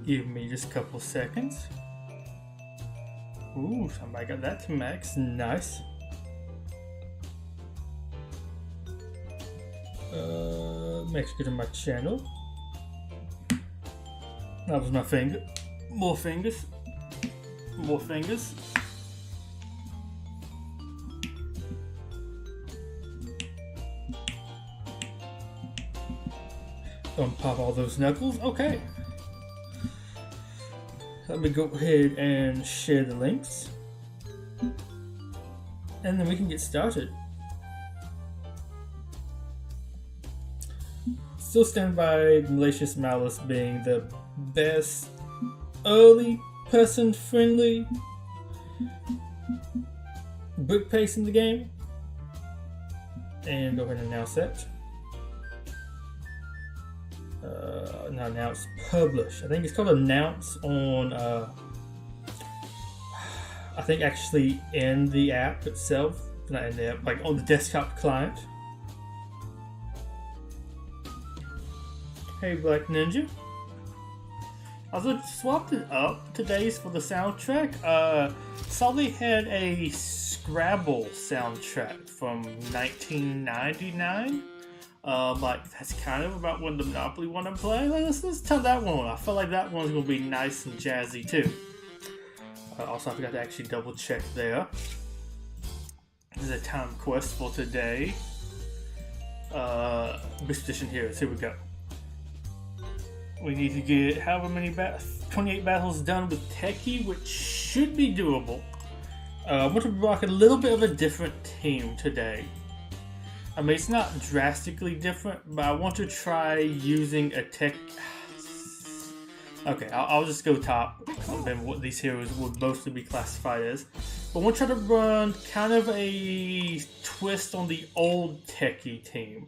Give me just a couple seconds. Ooh, somebody got that to max. Nice. Make sure to go to my channel. That was my finger. More fingers. More fingers. Don't pop all those knuckles. Okay. Let me go ahead and share the links. And then we can get started. Still stand by Malicious Malice being the best early person friendly brick pace in the game. And go ahead and announce that. Not announce, publish. I think it's called announce on I think actually in the app itself. Not in the app, like on the desktop client. Hey Black Ninja. I also swapped it up today's for the soundtrack. Saw they had a Scrabble soundtrack from 1999. Like that's kind of about when the Monopoly one I'm playing. Let's tell that one. I feel like that one's gonna be nice and jazzy too. Also, I forgot to actually double check there. This is a time quest for today. Expedition Heroes. Here we go. We need to get however many 28 battles done with Techie, which should be doable. I want to rock a little bit of a different team today. I mean, it's not drastically different, but I want to try using a tech. Okay, I'll just go top. Then what these heroes would mostly be classified as. But I want to try to run kind of a twist on the old Techie team.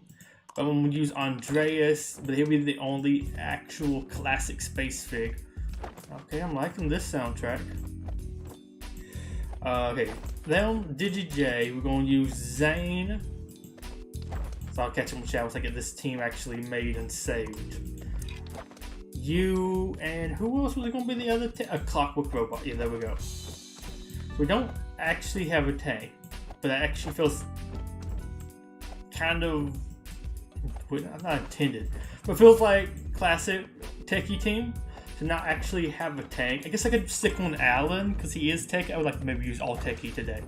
But I'm going to use Andreas, but he'll be the only actual classic space fig. Okay, I'm liking this soundtrack. Okay, then DigiJ, we're going to use Zane. So I'll catch him with once I get this team actually made and saved. You and who else was it going to be the other? A Clockwork Robot. Yeah, there we go. We don't actually have a tank, but that actually feels kind of not intended, but feels like classic Techie team to not actually have a tank. I guess I could stick on Alan because he is Techie. I would like to maybe use all Techie today.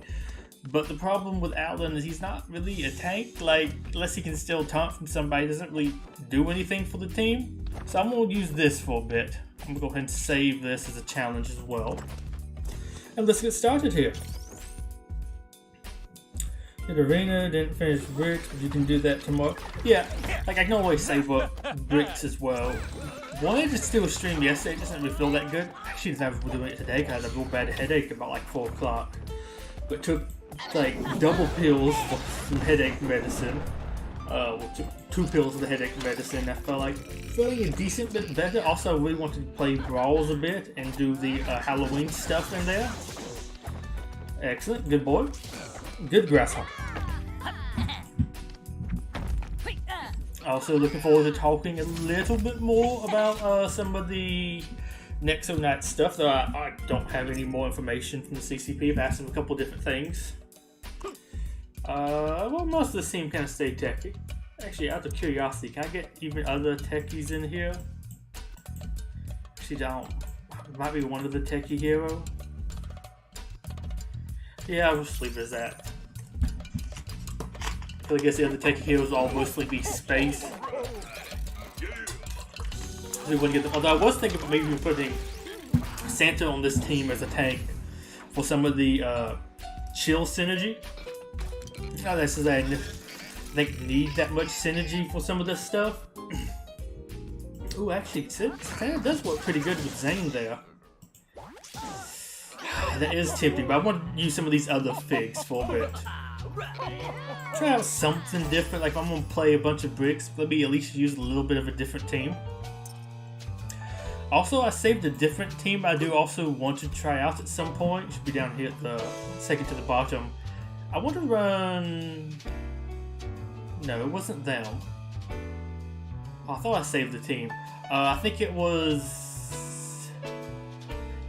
But the problem with Alan is he's not really a tank. Like, unless he can steal taunt from somebody, he doesn't really do anything for the team. So I'm going to use this for a bit. I'm going to go ahead and save this as a challenge as well. And let's get started here. Did Arena, didn't finish Brix, but you can do that tomorrow. Yeah, like I can always save up Brix as well. Wanted to still stream yesterday, it doesn't really feel that good. Actually, I was doing it today because I had a real bad headache about like 4 o'clock. But took like double pills for some headache medicine. Took 2 pills of the headache medicine. I felt like feeling a decent bit better. Also, I really wanted to play Brawls a bit and do the Halloween stuff in there. Excellent, good boy. Good grasshopper. Also looking forward to talking a little bit more about some of the Nexo stuff, though I don't have any more information from the CCP. I've asked them a couple different things. Well, most of the team kind of stay techie. Actually, out of curiosity, can I get even other techies in here? Actually, don't. It might be one of the techie hero. Yeah, I'll just leave it as that. I guess the other techie heroes will all mostly be space. We wouldn't get them. Although I was thinking of maybe putting Santa on this team as a tank for some of the chill synergy. Not necessarily I think need that much synergy for some of this stuff. Ooh, actually, Santa does work pretty good with Zane there. That is tempting, but I want to use some of these other figs for a bit. Try out something different, like if I'm going to play a bunch of Brix, let me at least use a little bit of a different team. Also, I saved a different team I do also want to try out at some point. It should be down here at the second to the bottom. I want to run... No, it wasn't them. Oh, I thought I saved the team. I think it was...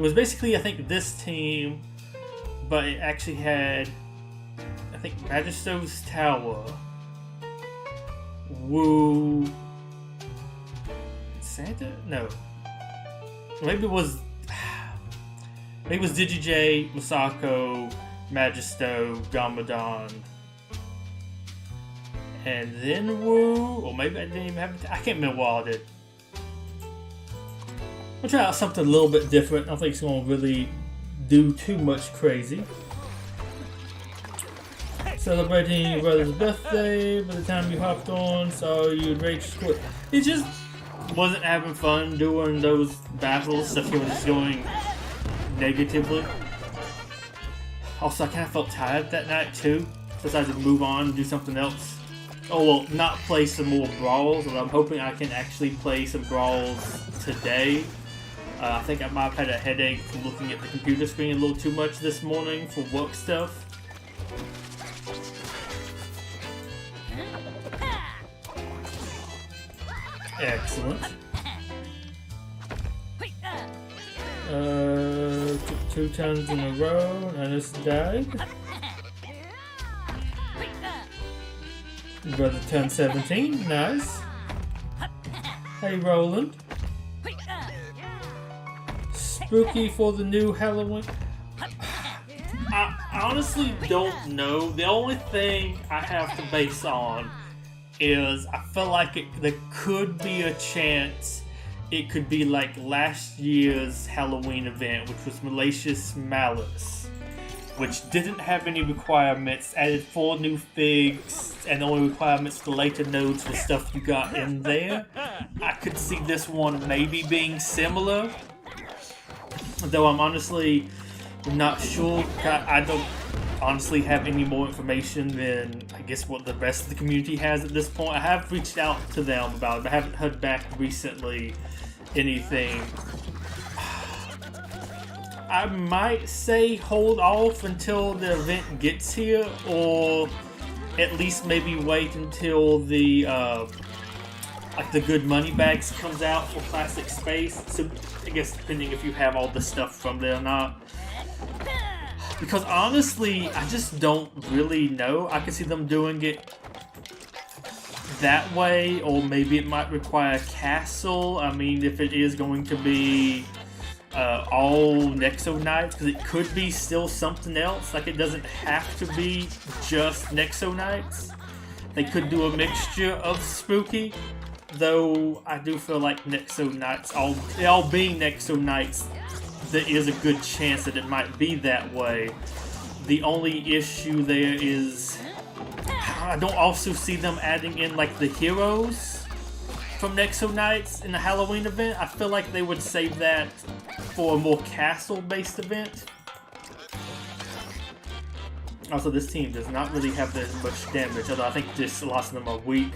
It was basically, I think, this team, but it actually had, I think, Magisto's Tower, Wu, Santa? No. Maybe it was DigiJ, Masako, Magisto, Gamadon, and then Wu, or maybe I didn't even have, I can't remember what all I did. I'll try out something a little bit different. I don't think it's going to really do too much crazy. Celebrating your brother's birthday by the time you hopped on, so you'd rage quit. It just wasn't having fun doing those battles, stuff he was just going negatively. Also, I kind of felt tired that night too, so I decided to move on and do something else. Oh well, not play some more Brawls, but I'm hoping I can actually play some Brawls today. I think I might have had a headache from looking at the computer screen a little too much this morning for work stuff. Excellent. Took 2 turns in a row, and I just died. Brother turned 17, nice. Hey Roland. Spooky for the new Halloween. I honestly don't know. The only thing I have to base on is I feel like there could be a chance it could be like last year's Halloween event, which was Malicious Malice, which didn't have any requirements, added 4 new figs, and the only requirements for later nodes for stuff you got in there. I could see this one maybe being similar, though I'm honestly not sure. I don't honestly have any more information than I guess what the rest of the community has at this point. I have reached out to them about it, but I haven't heard back recently anything. I might say hold off until the event gets here, or at least maybe wait until the like the good money bags comes out for Classic Space. So I guess depending if you have all the stuff from there or not. Because honestly, I just don't really know. I could see them doing it that way, or maybe it might require a castle. I mean, if it is going to be all Nexo Knights, because it could be still something else. Like, it doesn't have to be just Nexo Knights. They could do a mixture of spooky, though I do feel like Nexo Knights, all being Nexo Knights, there is a good chance that it might be that way. The only issue there is I don't also see them adding in like the heroes from Nexo Knights in the Halloween event. I feel like they would save that for a more castle-based event. Also, this team does not really have that much damage, although I think just lots of them are weak.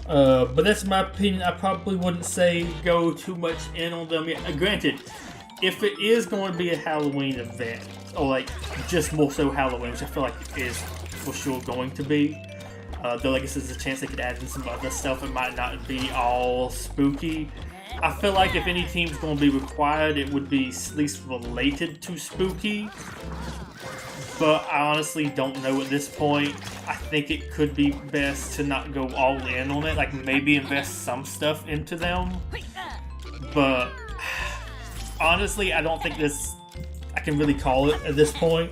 But that's my opinion. I probably wouldn't say go too much in on them yet. Granted, if it is going to be a Halloween event, or like just more so Halloween, which I feel like it is for sure going to be, though I guess there's a chance they could add in some other stuff. It might not be all spooky. I feel like if any team's going to be required, it would be at least related to spooky. But I honestly don't know at this point. I think it could be best to not go all in on it. Like, maybe invest some stuff into them. But honestly, I don't think I can really call it at this point.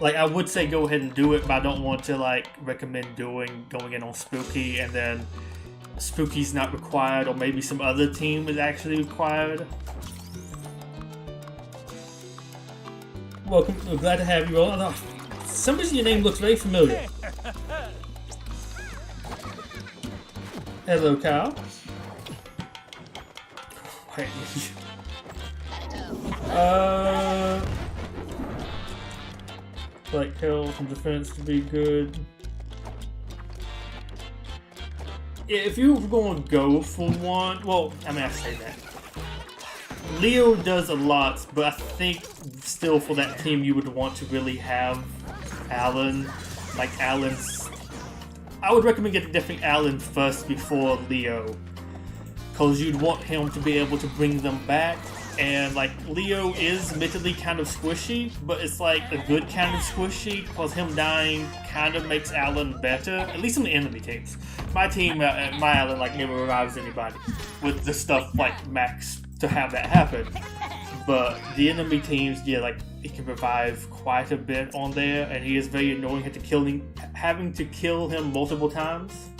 Like, I would say go ahead and do it, but I don't want to, like, recommend going in on spooky and then spooky's not required, or maybe some other team is actually required. Welcome, we're glad to have you all. For some reason your name looks very familiar. Hello, Kyle. Wait. Like health and defense to be good. If you were going to go for one, well, I mean, I say that. Leo does a lot, but I think still for that team you would want to really have Alan. Like, Alan's I would recommend getting definitely Alan first before Leo, because you'd want him to be able to bring them back. And like Leo is admittedly kind of squishy, but it's like a good kind of squishy, because him dying kind of makes Alan better, at least on the enemy teams. My team, my Alan like never revives anybody with the stuff like Max to have that happen. But the enemy teams, yeah, like he can revive quite a bit on there, and he is very annoying having to kill him multiple times.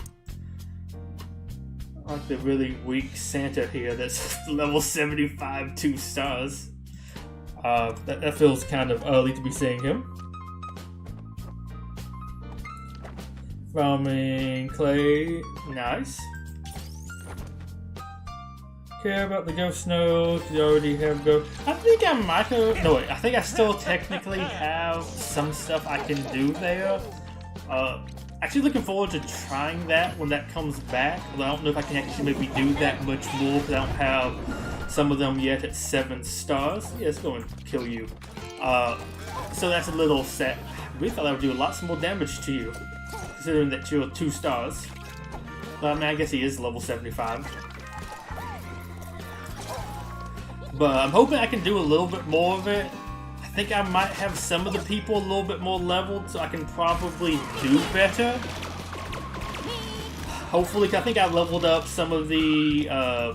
I like the really weak Santa here that's level 75, 2 stars. That feels kind of early to be seeing him. Farming clay, nice. Care about the ghost nodes, you already have ghost. I think I might have, no wait, I think I still technically have some stuff I can do there. Actually looking forward to trying that when that comes back, although I don't know if I can actually maybe do that much more because I don't have some of them yet at 7 stars. Yeah, it's going to kill you. So that's a little set. I really thought I would do lots more damage to you, considering that you're 2 stars. But I mean, I guess he is level 75. But I'm hoping I can do a little bit more of it. I think I might have some of the people a little bit more leveled, so I can probably do better. Hopefully, I think I leveled up some of the, oh,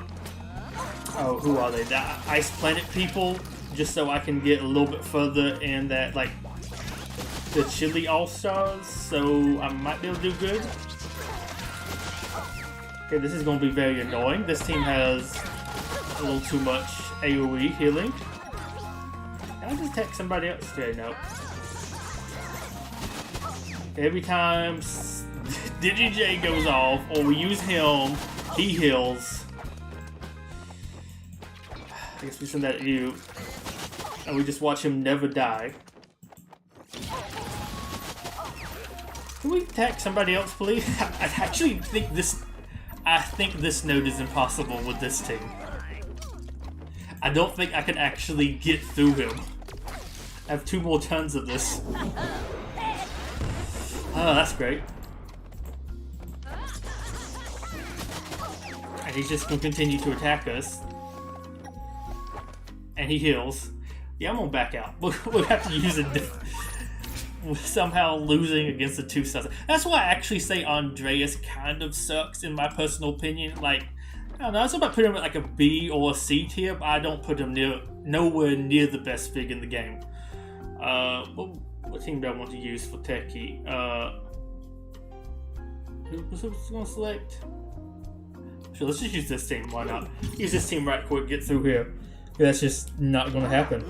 who are they? The Ice Planet people, just so I can get a little bit further in that, like, the Chili All-Stars, so I might be able to do good. Okay, this is going to be very annoying. This team has a little too much AoE healing. Can I just attack somebody else? Okay, no. Every time DigiJ goes off, or we use him, he heals. I guess we send that at you. And we just watch him never die. Can we attack somebody else, please? I actually think this node is impossible with this team. I don't think I can actually get through him. I have 2 more turns of this. Oh, that's great. And he's just going to continue to attack us. And he heals. Yeah, I'm going to back out. We'll have to use it. Somehow losing against the 2 stars. That's why I actually say Andreas kind of sucks in my personal opinion. Like, I don't know, I about putting him at like a B or a C tier, but I don't put him nowhere near the best fig in the game. What team do I want to use for techie? Who's going to select? Sure, let's just use this team. Why not? Use this team right quick, get through here. That's just not going to happen.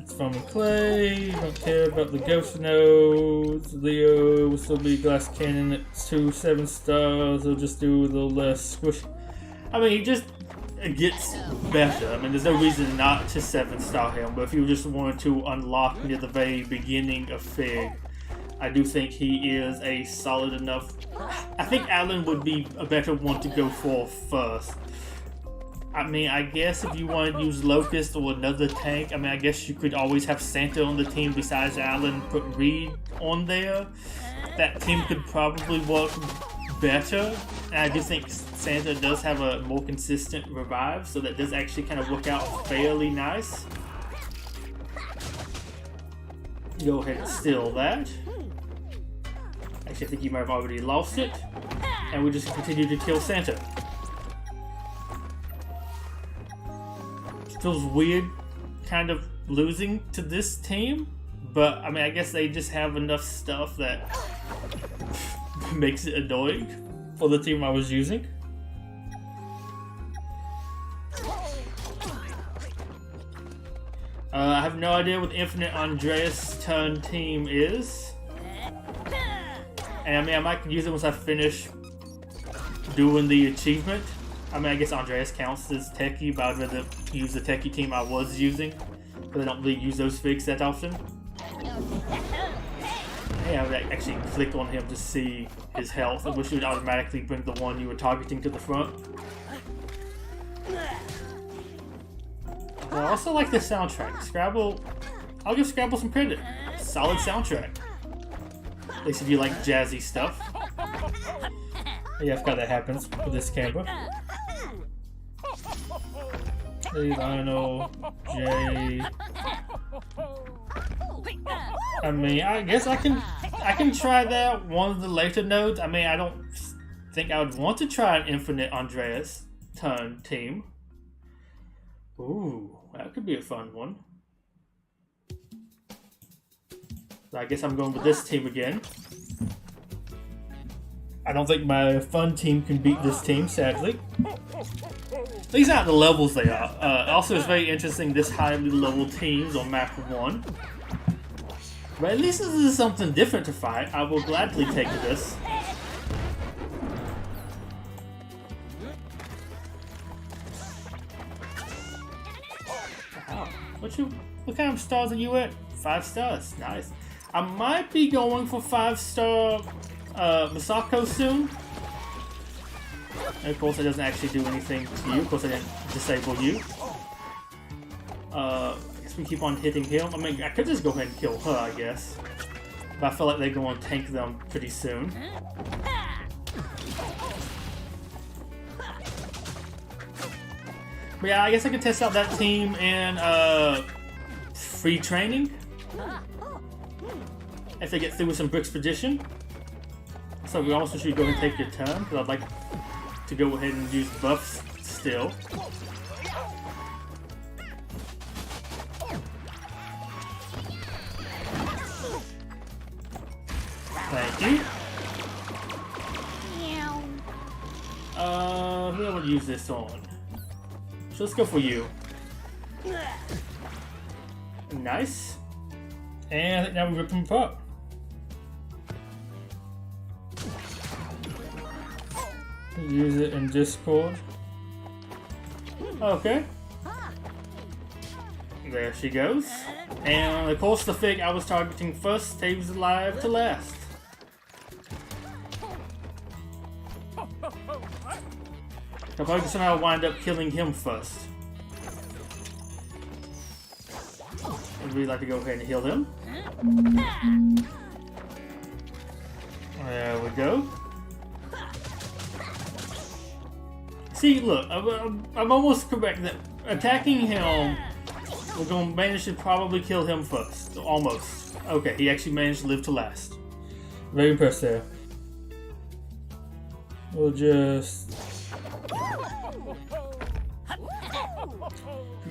It's from clay. Don't care about the ghost nodes. Leo will still be glass cannon at 2 7 stars. He'll just do a little less squish. I mean, he just gets better. I mean, there's no reason not to 7-star him. But if you just wanted to unlock near the very beginning of Fig, I do think he is a solid enough. I think Alan would be a better one to go for first. I mean, I guess if you want to use Locust or another tank, I mean, I guess you could always have Santa on the team besides Alan, put Reed on there. That team could probably work better. And I do think Santa does have a more consistent revive, so that does actually kind of work out fairly nice. Go ahead and steal that. Actually, I think you might have already lost it. And we just continue to kill Santa. Feels weird kind of losing to this team, but I mean, I guess they just have enough stuff that makes it annoying for the team I was using. I have no idea what the Infinite Andreas turn team is, and I mean, I might use it once I finish doing the achievement. I mean, I guess Andreas counts as techie, but I'd rather use the techie team I was using, because I don't really use those figs that often. Yeah, I would actually click on him to see his health. I wish it would automatically bring the one you were targeting to the front. I also like the soundtrack. Scrabble, I'll give Scrabble some credit. solid soundtrack. At least if you like jazzy stuff. Yeah, I forgot that happens with this camper. Hey, Lionel, Jay. I mean, I guess I can try that one of the later nodes. I mean, I don't think I would want to try an Infinite Andreas turn team. Ooh, that could be a fun one. So I guess I'm going with this team again. I don't think my fun team can beat this team, sadly. At least not the levels they are. Also, it's very interesting this highly leveled teams on map 1. But at least this is something different to fight. I will gladly take this. Wow. What kind of stars are you at? 5 stars. Nice. I might be going for 5-star Masako soon. And of course it doesn't actually do anything to you. Of course I didn't disable you. I guess we keep on hitting him. I mean, I could just go ahead and kill her, I guess. But I feel like they're going to tank them pretty soon. But yeah, I guess I could test out that team in free training. If they get through with some Brix position. So we also should go ahead and take your turn, because I'd like to go ahead and use buffs still. Thank you. Who do I want to use this on? So let's go for you. Nice. And I think now we rip them apart. Use it in Discord. Okay. There she goes. And of course the fig I was targeting first stays alive to last. I'll probably somehow wind up killing him first. I'd really like to go ahead and heal him. There we go. See, look, I'm almost correct that attacking him, we're going to manage to probably kill him first. Almost. Okay, he actually managed to live to last. Very impressed there. We'll just...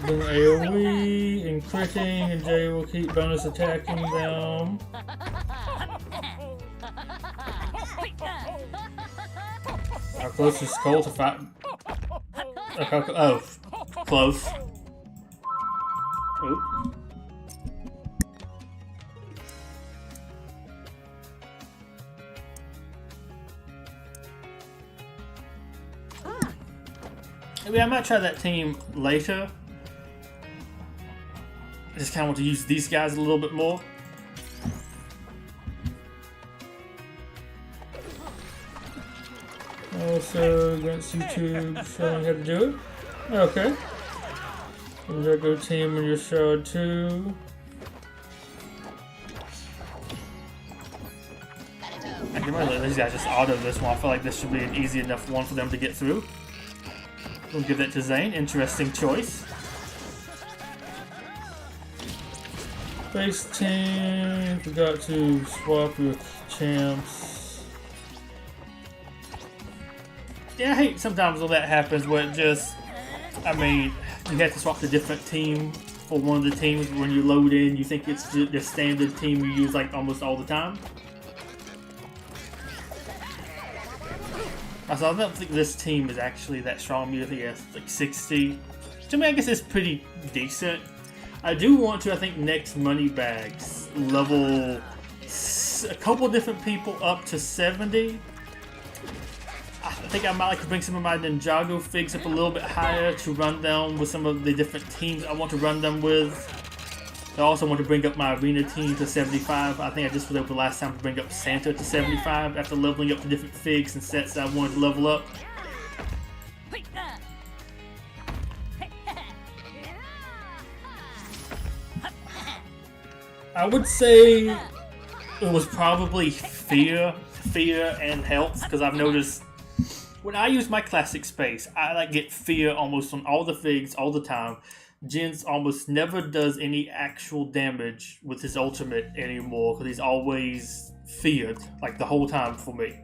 Then AoE and critting, and Jay will keep bonus attacking them. How close is Cole to fight? Oh, close. Oop. Maybe I might try that team later. I just kind of want to use these guys a little bit more. Also against YouTube showing how to do it. Okay. There's go team in your shard too. I can let these guys just auto this one. I feel like this should be an easy enough one for them to get through. We'll give that to Zane. Interesting choice. Base team. Forgot to swap your champs. Yeah, I hate sometimes when that happens where it just... I mean, you have to swap to a different team for one of the teams. When you load in, you think it's the standard team you use like almost all the time. Also, I don't think this team is actually that strong. I think it's like 60. To me, I guess it's pretty decent. I do want to, I think, next money bags level a couple different people up to 70. I think I might like to bring some of my Ninjago figs up a little bit higher to run them with some of the different teams I want to run them with. I also want to bring up my arena team to 75. I think I just was able last time to bring up Santa to 75 after leveling up the different figs and sets that I wanted to level up. I would say it was probably fear and health, because I've noticed when I use my classic space, I like get fear almost on all the figs all the time. Jin's almost never does any actual damage with his ultimate anymore because he's always feared like the whole time for me,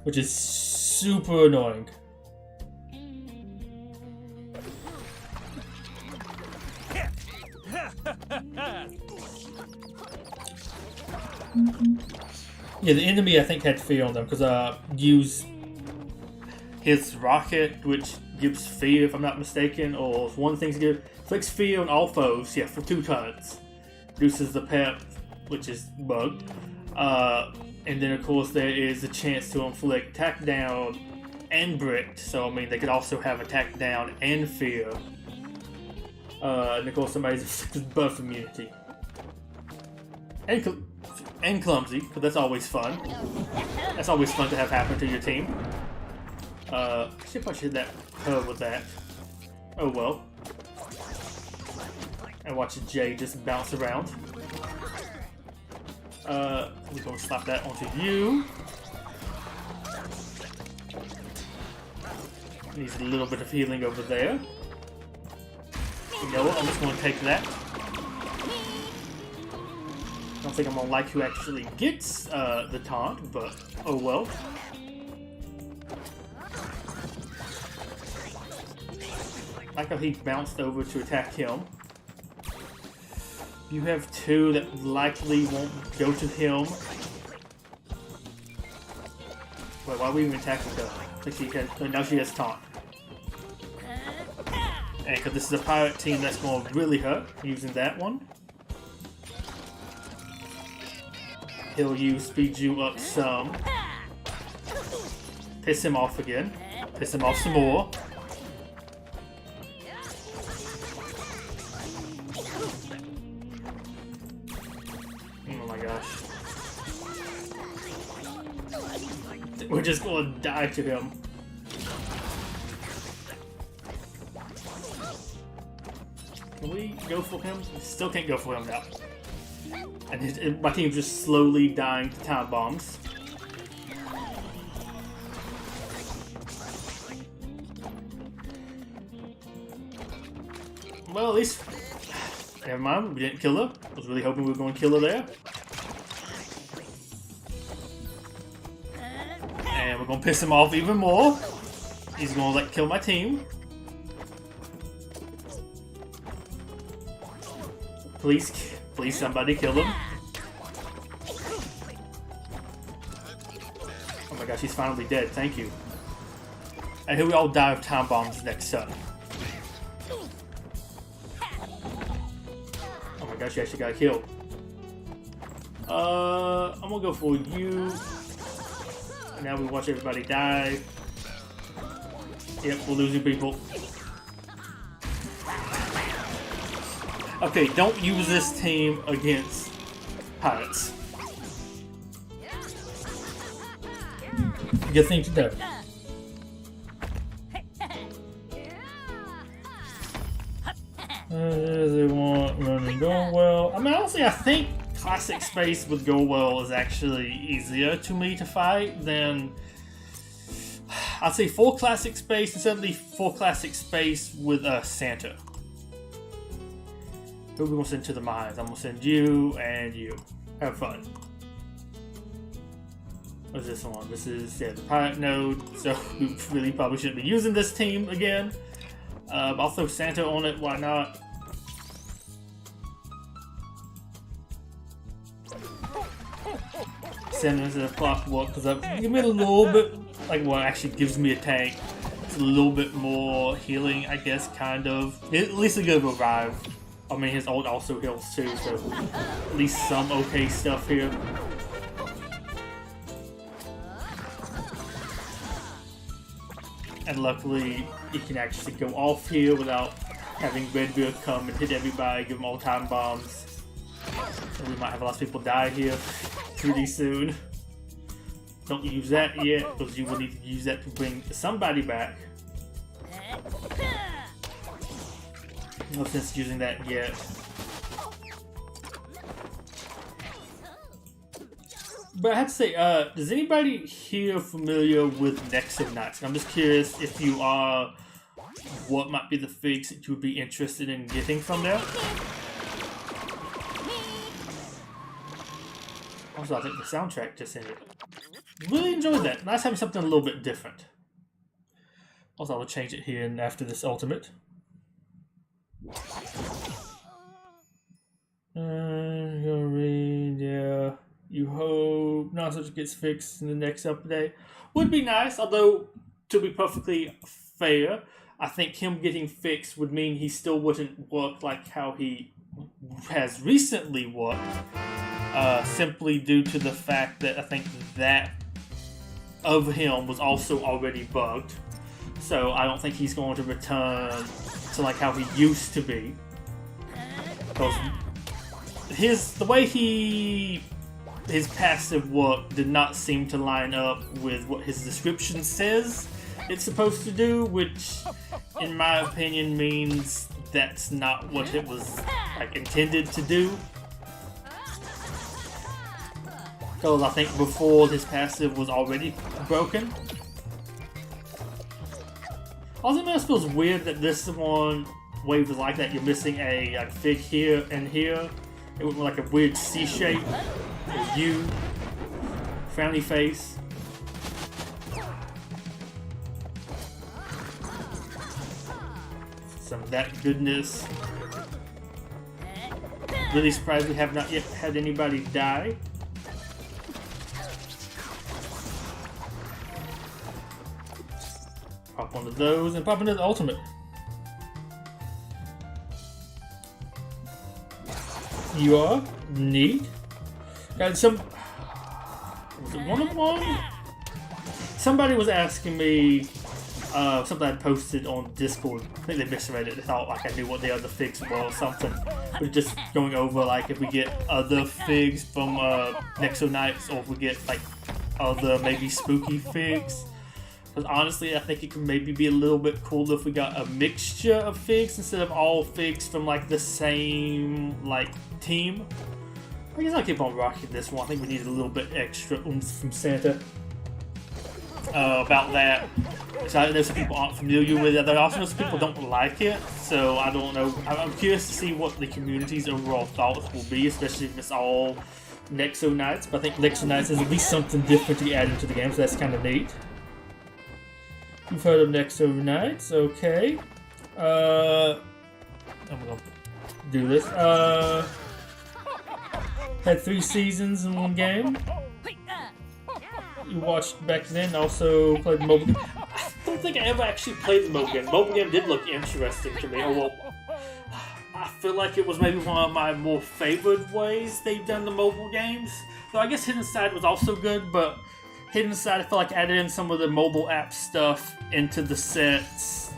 which is super annoying. Yeah, the enemy I think had fear on them because used his rocket, which gives fear if I'm not mistaken, or one thing to give inflicts fear on all foes. Yeah, for 2 turns. Reduces the pep, which is bug. And then of course there is a chance to inflict attack down and Brix. So I mean they could also have attack down and fear. And of course somebody's inflicted buff immunity. And clumsy, because that's always fun. That's always fun to have happen to your team. See if I should hit that curve with that. Oh well. And watch Jay just bounce around. We're gonna slap that onto you. Needs a little bit of healing over there. You know what? I'm just gonna take that. I don't think I'm gonna like who actually gets the taunt, but oh well. I like how he bounced over to attack him. You have 2 that likely won't go to him. Wait, why are we even attacking her? Like she has, now she has taunt. And because this is a pirate team, that's going to really hurt using that one. He'll use speed you up some. Piss him off again. Piss him off some more. Oh my gosh. We're just going to die to him. Can we go for him? Still can't go for him now. And my team's just slowly dying to time bombs. Well, at least... Never mind, we didn't kill her. I was really hoping we were going to kill her there. And we're going to piss him off even more. He's going to kill my team. Please somebody kill him. Oh my gosh, he's finally dead. Thank you. And here we all die of time bombs next turn. Oh my gosh, you actually got killed. I'm gonna go for you. Now we watch everybody die. Yep, we're losing people. Okay, don't use this team against pirates. Good thing to do. They want running going well. I mean, honestly, I think classic space with go well is actually easier to me to fight than I'd say full classic space, and certainly full classic space with Santa. Who are we gonna send to the mines? I'm gonna send you and you. Have fun. What's this one? This is the pirate node, so we really probably shouldn't be using this team again. I'll throw Santa on it, why not? Send it to the clockwork, because give me a little bit, like what actually gives me a tank. It's a little bit more healing, I guess, kind of. At least a good revive. I mean, his ult also heals too, so at least some okay stuff here. And luckily, you can actually go off here without having Redbeard come and hit everybody, give them all time bombs. And we might have a lot of people die here pretty soon. Don't use that yet, because you will need to use that to bring somebody back. No sense using that yet. But I have to say, is anybody here familiar with Nexo Knights? I'm just curious if you are, what might be the figs that you would be interested in getting from there? Also, I think the soundtrack just ended. Really enjoyed that. Nice having something a little bit different. Also, I will change it here and after this ultimate. You'll read, yeah. You hope not such gets fixed in the next update. Would be nice, although, to be perfectly fair, I think him getting fixed would mean he still wouldn't work like how he has recently worked. Simply due to the fact that I think that of him was also already bugged. So I don't think he's going to return to like how he used to be. Because the way his passive work did not seem to line up with what his description says it's supposed to do, which in my opinion means that's not what it was like intended to do. Because I think before his passive was already broken. Also, it just feels weird that this one wave is like that. You're missing a like, fig here and here. It went with like a weird C shape. A U. Frowny face. Some of that goodness. Really surprised we have not yet had anybody die. Pop one of those and pop into the ultimate. You are neat. Got some. Was it 1-on-1? Somebody was asking me something I posted on Discord. I think they misread it. They thought like I knew what the other figs were or something. We're just going over like if we get other figs from Nexo Knights or if we get like other maybe spooky figs. Because honestly, I think it could maybe be a little bit cooler if we got a mixture of figs instead of all figs from like the same like team. I guess I'll keep on rocking this one. I think we need a little bit extra oomph from Santa. About that. So I know some people aren't familiar with it. There also some people don't like it. So I don't know. I'm curious to see what the community's overall thoughts will be, especially if it's all Nexo Knights. But I think Nexo Knights is at least something different to be added to the game, so that's kind of neat. You've heard of Nexo Knights, okay. I'm gonna do this. Had 3 seasons in one game. You watched back then, also played the mobile game. I don't think I ever actually played the mobile game. The mobile game did look interesting to me. Although I feel like it was maybe one of my more favored ways they've done the mobile games. Though I guess Hidden Side was also good, but Hidden Side I feel like added in some of the mobile app stuff into the sets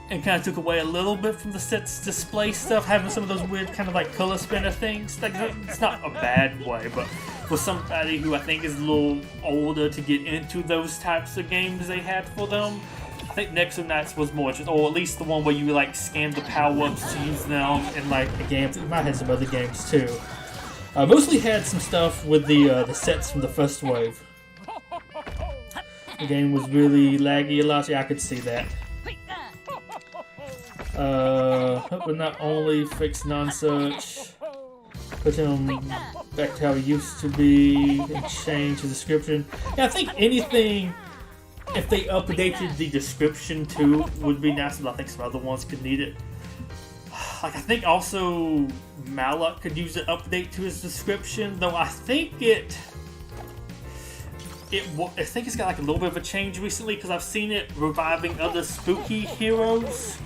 and kind of took away a little bit from the set's display stuff, having some of those weird kind of like color spinner things. Like, it's not a bad way, but for somebody who I think is a little older to get into those types of games they had for them, I think Nexo Knights was more interesting, or at least the one where you like scan the power-ups to use them in like the games. It might have some other games too. Mostly had some stuff with the sets from the first wave. The game was really laggy a lot. Yeah, I could see that. But not only fix non-search, put him back to how he used to be, and change the description. Yeah, I think anything, if they updated the description too, would be nice, but I think some other ones could need it. Like, I think also Malak could use an update to his description, though I think I think it's got like a little bit of a change recently, because I've seen it reviving other spooky heroes,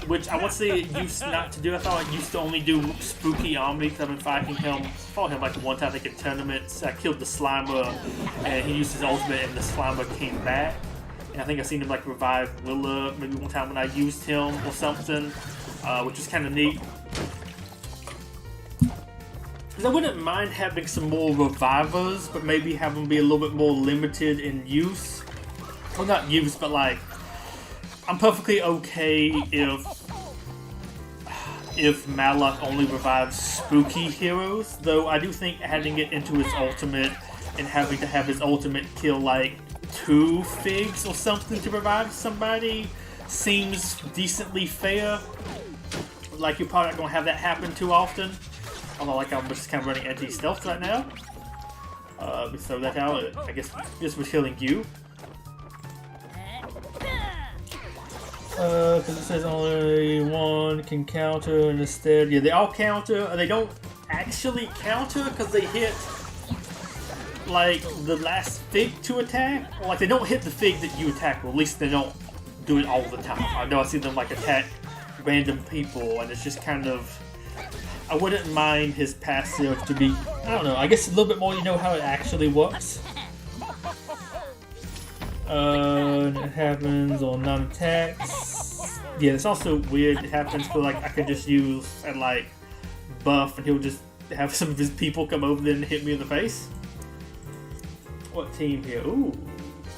which I want to say it used not to do. I thought it used to only do spooky Omni, because I've been fighting him. I fought him like one time like in tournaments. I killed the Slimer, and he used his ultimate, and the Slimer came back. And I think I've seen him like revive Willa maybe one time when I used him or something, which was kind of neat. I wouldn't mind having some more revivers, but maybe have them be a little bit more limited in use. Well, not use, but like, I'm perfectly okay if Malak only revives spooky heroes, though I do think adding it into his ultimate and having to have his ultimate kill like 2 figs or something to revive somebody seems decently fair. Like, you're probably not going to have that happen too often. Although, like, I'm just kind of running anti-stealth right now. So that out. I guess this was healing you. Because it says only one can counter, and instead, yeah, they all counter. They don't actually counter because they hit like the last fig to attack. Or, like, they don't hit the fig that you attack. Or at least they don't do it all the time. I know I see them like attack random people, and it's just kind of. I wouldn't mind his passive to be. I don't know. I guess a little bit more. You know how it actually works. It happens on non-attacks. Yeah, it's also weird. It happens for like I could just use and like buff, and he'll just have some of his people come over there and hit me in the face. What team here? Ooh,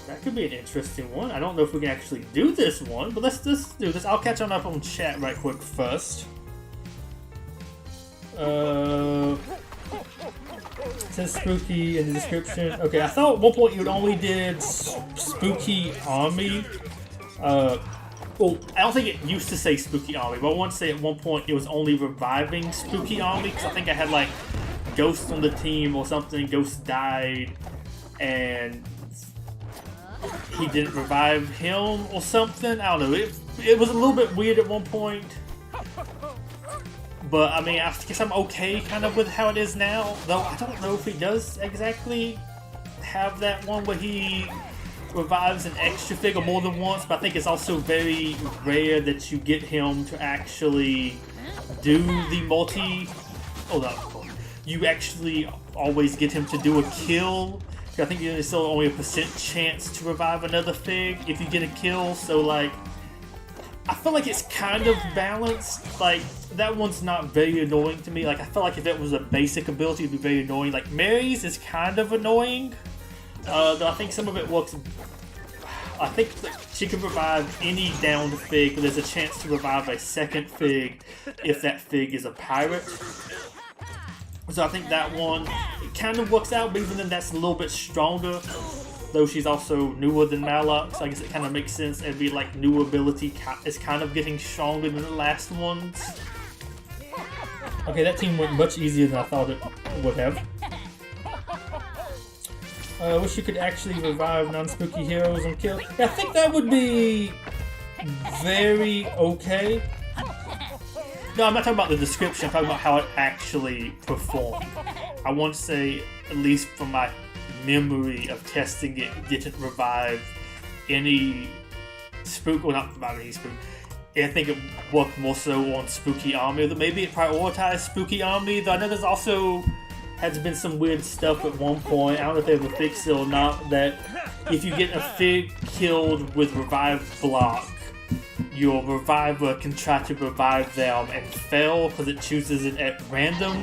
that could be an interesting one. I don't know if we can actually do this one, but let's just do this. I'll catch on up on chat right quick first. It says spooky in the description. Okay, I thought at one point you only did spooky army. Well, I don't think it used to say spooky army, but I want to say at one point it was only reviving spooky army, because I think I had like ghosts on the team or something. Ghost died and he didn't revive him or something. I don't know. It was a little bit weird at one point. But, I mean, I guess I'm okay kind of with how it is now. Though, I don't know if he does exactly have that one where he revives an extra fig or more than once. But I think it's also very rare that you get him to actually do the multi... Hold on. You actually always get him to do a kill. I think there's still only a % chance to revive another fig if you get a kill. So, like... I feel like it's kind of balanced. Like, that one's not very annoying to me. Like, I feel like if it was a basic ability, it'd be very annoying. Like, Mary's is kind of annoying. Though I think some of it works. I think that she can revive any downed fig, but there's a chance to revive a second fig if that fig is a pirate. So I think that one, it kind of works out, but even then that's a little bit stronger. Though she's also newer than Malak, so I guess it kind of makes sense. Every like new ability is kind of getting stronger than the last ones. Okay, that team went much easier than I thought it would have. I wish you could actually revive non-spooky heroes and kill. Yeah, I think that would be very okay. No, I'm not talking about the description. I'm talking about how it actually performed. I want to say, at least from my memory of testing it, didn't revive any spook, or not revive any spook. I think it worked more so on spooky army, that maybe it prioritized spooky army, though I know there's also has been some weird stuff at one point. I don't know if they have a fix or not, that if you get a fig killed with revive block, your reviver can try to revive them and fail because it chooses it at random.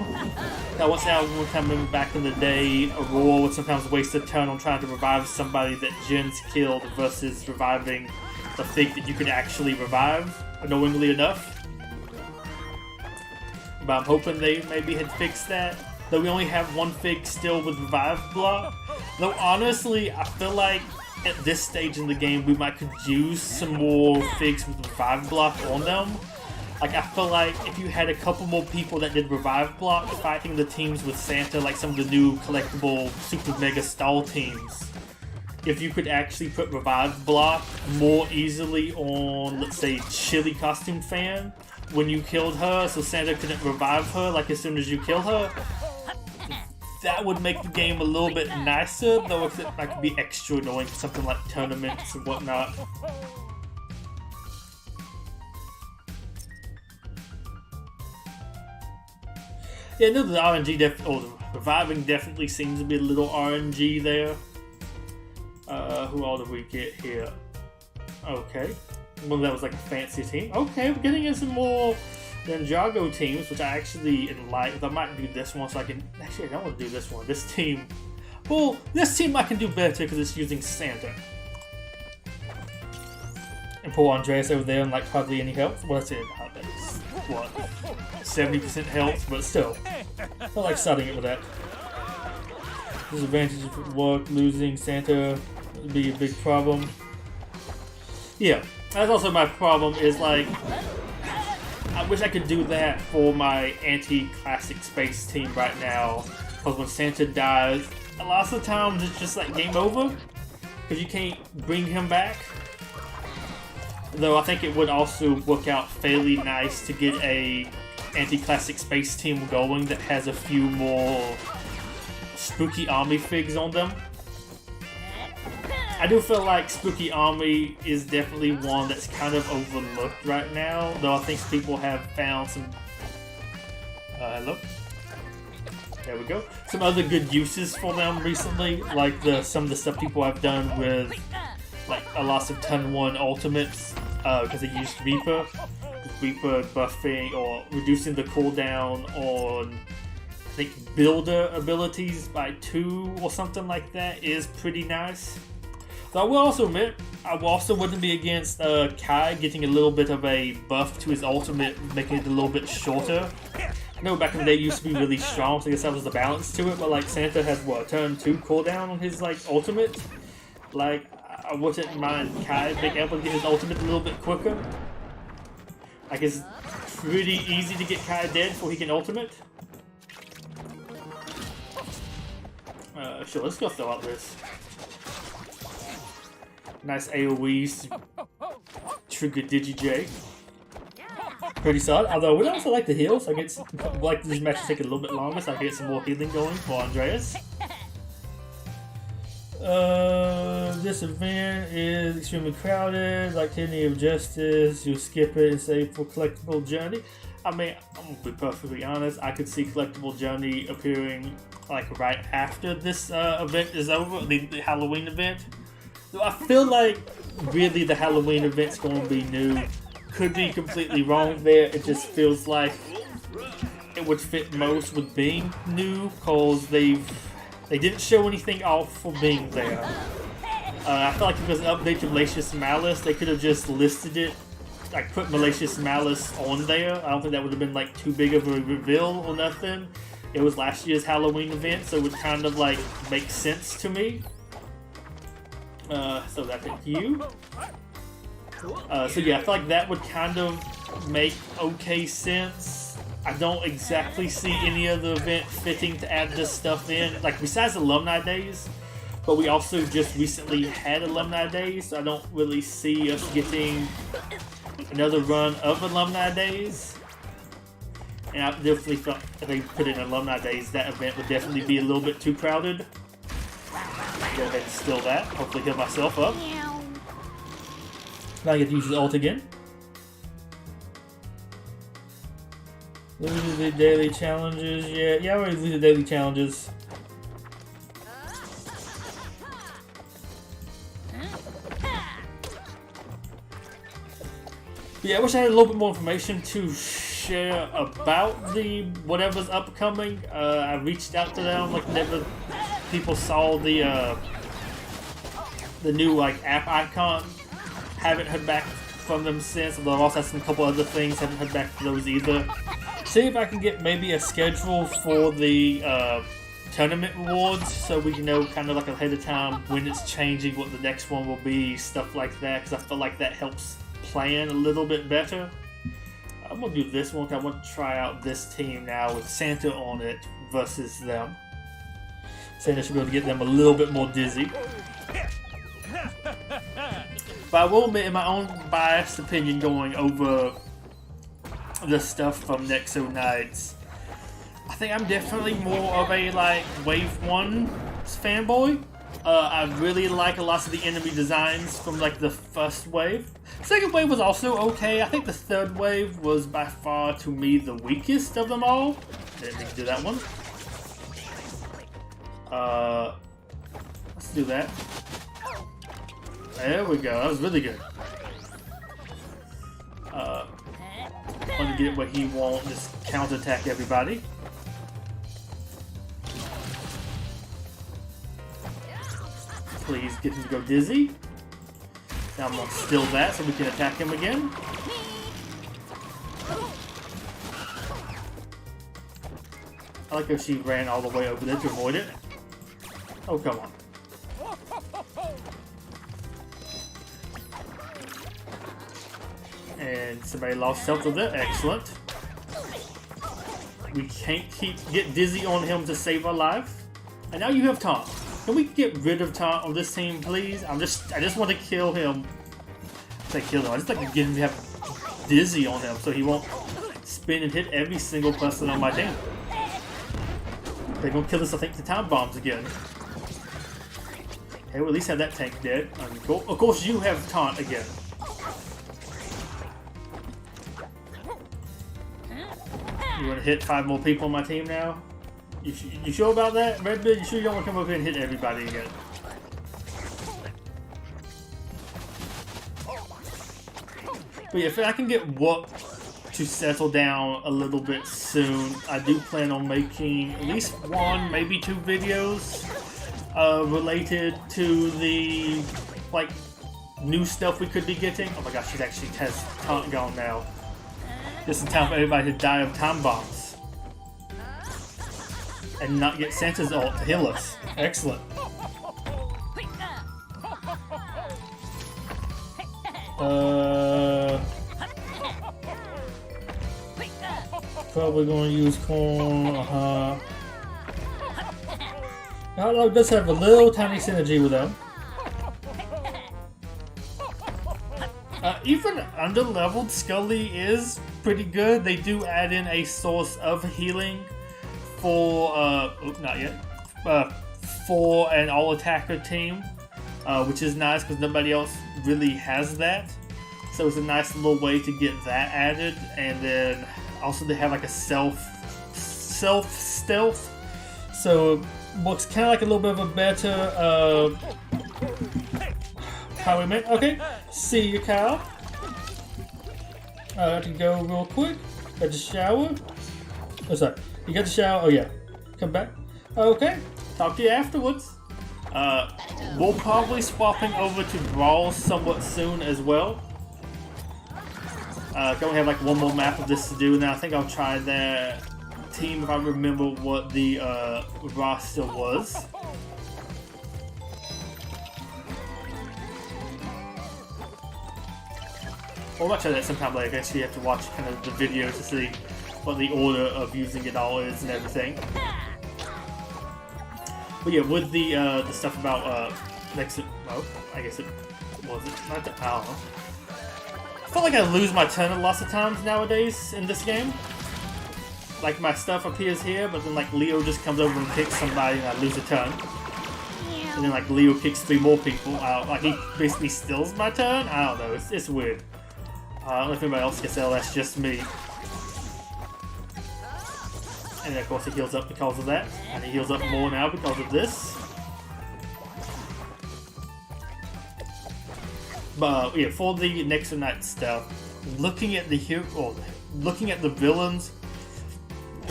Now, once I remember back in the day, Aurora would sometimes waste a turn on trying to revive somebody that Jin's killed versus reviving the fig that you can actually revive, annoyingly enough. But I'm hoping they maybe had fixed that. Though we only have one fig still with revive block. Though honestly, I feel like at this stage in the game, we might could use some more figs with revive block on them. Like, I feel like if you had a couple more people that did revive block fighting the teams with Santa, like some of the new collectible Super Mega Stall teams, if you could actually put revive block more easily on, let's say, Chili Costume Fan when you killed her, so Santa couldn't revive her like as soon as you kill her, that would make the game a little bit nicer, though if it might be extra annoying for something like tournaments and whatnot. Yeah, no, the RNG or the reviving definitely seems to be a little RNG there. Who all did we get here? Okay. Well, that was like a fancy team. Okay, we're getting in some more Ninjago teams, which I actually like. I might do this one so I can... Actually, I don't want to do this one. This team... Well, this team I can do better because it's using Santa. And poor Andreas over there and like hardly any health. Well, that's it. That's what? 70% health, but still. I like starting it with that. Disadvantage of work, losing Santa would be a big problem. Yeah, that's also my problem is like, I wish I could do that for my anti-classic space team right now. Because when Santa dies, a lot of the times it's just like game over. Because you can't bring him back. Though I think it would also work out fairly nice to get a anti-classic space team going that has a few more Spooky Army figs on them. I do feel like Spooky Army is definitely one that's kind of overlooked right now, though I think people have found some... hello? There we go. Some other good uses for them recently, like some of the stuff people have done with like a loss of Ton 1 ultimates, because they used Reaper. Reaper buffing or reducing the cooldown on, I think, builder abilities by 2 or something like that is pretty nice. Though I will also admit, I also wouldn't be against Kai getting a little bit of a buff to his ultimate, making it a little bit shorter. I know back in the day it used to be really strong, so I guess that was the balance to it, but like Santa has what, turn 2 cooldown on his like ultimate? Like, I wouldn't mind Kai being able to get his ultimate a little bit quicker. Like, it's pretty easy to get Kai dead before he can ultimate. Sure, let's go throw out this. Nice AoEs to trigger DigiJ. Pretty solid, although I would also like the heal, so I get like this match to take a little bit longer so I can get some more healing going for Andreas. This event is extremely crowded, like Kidney of Justice, you skip it and save for Collectible Journey. I mean, I'm gonna be perfectly honest, I could see Collectible Journey appearing like right after this event is over, the Halloween event. So I feel like really the Halloween event's gonna be new. Could be completely wrong there, it just feels like it would fit most with being new, because they didn't show anything off for being there. I feel like if it was an update to Malicious Malice, they could have just listed it, like put Malicious Malice on there. I don't think that would have been like too big of a reveal or nothing. It was last year's Halloween event, so it would kind of like make sense to me. So that's it, you. So yeah, I feel like that would kind of make okay sense. I don't exactly see any other event fitting to add this stuff in, like besides Alumni Days, but we also just recently had Alumni Days, so I don't really see us getting another run of Alumni Days. And I definitely thought if they put in Alumni Days, that event would definitely be a little bit too crowded. Go ahead and steal that, hopefully heal myself up. Now I get to use his ult again. Lose the daily challenges. Yeah, I already lose the daily challenges. But yeah, I wish I had a little bit more information to share about the whatever's upcoming. I reached out to them, like whenever people saw the new like app icon. Haven't heard back from them since, although I've also had some couple other things. Haven't heard back from those either. See if I can get maybe a schedule for the tournament rewards, so we can know kind of like ahead of time when it's changing, what the next one will be, stuff like that, because I feel like that helps plan a little bit better. I'm going to do this one because I want to try out this team now with Santa on it versus them. Santa should be able to get them a little bit more dizzy. But I will admit, in my own biased opinion, going over the stuff from Nexo Nights, I think I'm definitely more of a like Wave 1 fanboy. I really like a lot of the enemy designs from like the first wave. Second wave was also okay. I think the third wave was by far to me the weakest of them all. Didn't mean to do that one. Let's do that. There we go, that was really good. Want to get what he wants, just counterattack everybody. Please get him to go dizzy. Now I'm gonna steal that so we can attack him again. I like how she ran all the way over there to avoid it. Oh, come on. And somebody lost health with it. Excellent. We can't get dizzy on him to save our life. And now you have taunt. Can we get rid of taunt on this team, please? I just want to kill him. I say kill him. I just like to get him to have dizzy on him so he won't spin and hit every single person on my team. They're gonna kill us, I think, the time bombs again. Okay, we'll at least have that tank dead. Of course, you have taunt again. You want to hit 5 more people on my team now? You sure about that, Redbeard? You sure you don't want to come over here and hit everybody again? But yeah, if I can get Whoop to settle down a little bit soon, I do plan on making at least 1, maybe 2 videos related to the like new stuff we could be getting. Oh my gosh, she actually has taunt gone now. Just in time for everybody to die of time bombs. And not get Santa's ult to heal us. Excellent. Probably gonna use corn, Outlaw does have a little tiny synergy with them. Even under-leveled Scully is pretty good. They do add in a source of healing for, not yet, for an all-attacker team, which is nice because nobody else really has that. So it's a nice little way to get that added, and then also they have like a self-stealth, so it looks kind of like a little bit of a better, how we meant. Okay, see you, Kyle. I have to go real quick. Got to shower. Oh, sorry. You got to shower? Oh, yeah. Come back. Okay. Talk to you afterwards. We'll probably swapping over to Brawls somewhat soon as well. Don't have like 1 more map of this to do now. I think I'll try that team if I remember what the roster was. We'll try that sometime later. I guess you have to watch kind of the video to see what the order of using it all is and everything. But yeah, with the stuff about next, oh, I guess it was it. I don't know. I feel like I lose my turn lots of times nowadays in this game. Like my stuff appears here, but then like Leo just comes over and kicks somebody and I lose a turn. And then like Leo kicks 3 more people out. Like he basically steals my turn. I don't know. It's weird. I don't know if anybody else gets that, that's just me. And then of course he heals up because of that. And he heals up more now because of this. But yeah, for the next night stuff, looking at the villains,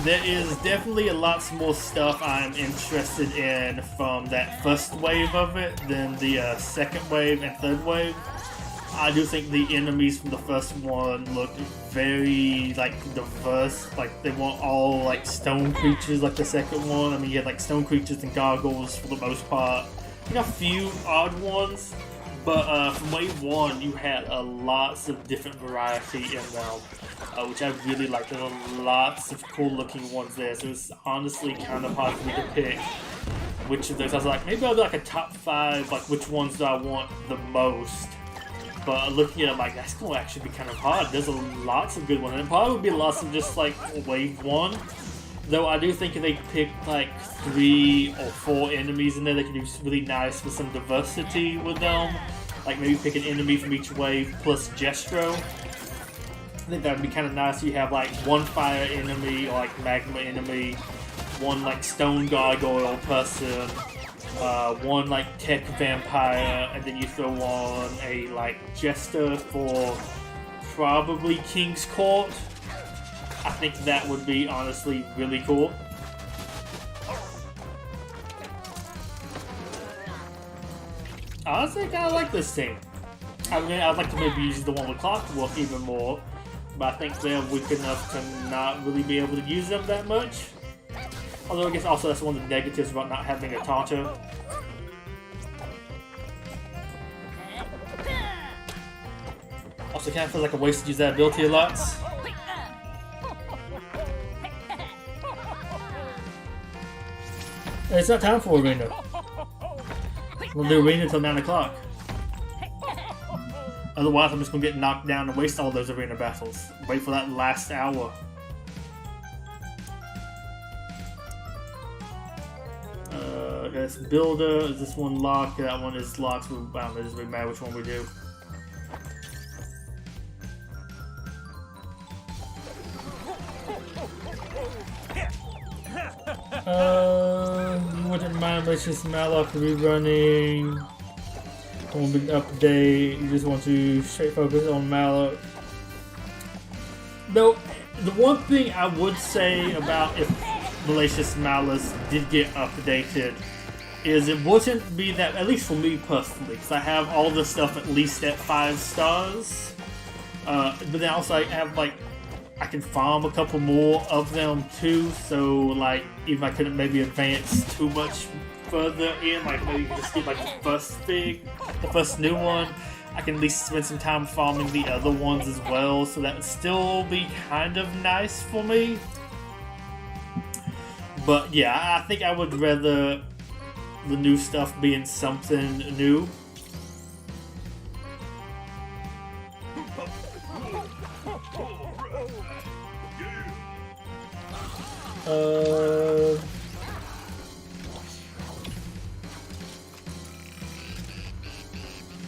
there is definitely a lot more stuff I'm interested in from that first wave of it than the second wave and third wave. I do think the enemies from the first one looked very like diverse. Like they weren't all like stone creatures like the second one. I mean, you had like stone creatures and gargoyles for the most part. You got a few odd ones, but from wave 1 you had lots of different variety in them, which I really liked. There were lots of cool looking ones there. So it's honestly kind of hard for me to pick which of those. I was like, maybe I'll do like a top 5, like which ones do I want the most. But looking at it, like, that's going to actually be kind of hard. There's lots of good ones. And it probably would be lots of just, like, wave 1. Though I do think if they pick, like, 3 or 4 enemies in there, they could do really nice with some diversity with them. Like, maybe pick an enemy from each wave plus Gestro. I think that would be kind of nice. You have, like, 1 fire enemy or, like, magma enemy. 1, like, stone gargoyle person. 1 like tech vampire, and then you throw on a like jester for probably King's Court. I think that would be honestly really cool. I honestly kind of like this team. I mean, I'd like to maybe use the one with Clockwork even more, but I think they're weak enough to not really be able to use them that much. Although I guess also that's one of the negatives about not having a taunter. Also, kind of feels like a waste to use that ability a lot. It's not time for arena. We'll do arena until 9 o'clock. Otherwise, I'm just gonna get knocked down and waste all those arena battles. Wait for that last hour. Okay, this builder. Is this one locked? That one is locked. So I don't know, it doesn't really matter which one we do. You wouldn't mind Malicious Malloc rerunning. One big update. You just want to straight focus on Malloc. Though, the one thing I would say about if Malicious Malice did get updated is it wouldn't be that, at least for me personally, because I have all the stuff at least at 5 stars. But then also I have like, I can farm a couple more of them too, so like even if I couldn't maybe advance too much further in, like maybe just get like the first fig, the first new one, I can at least spend some time farming the other ones as well, so that would still be kind of nice for me. But yeah, I think I would rather the new stuff being something new. I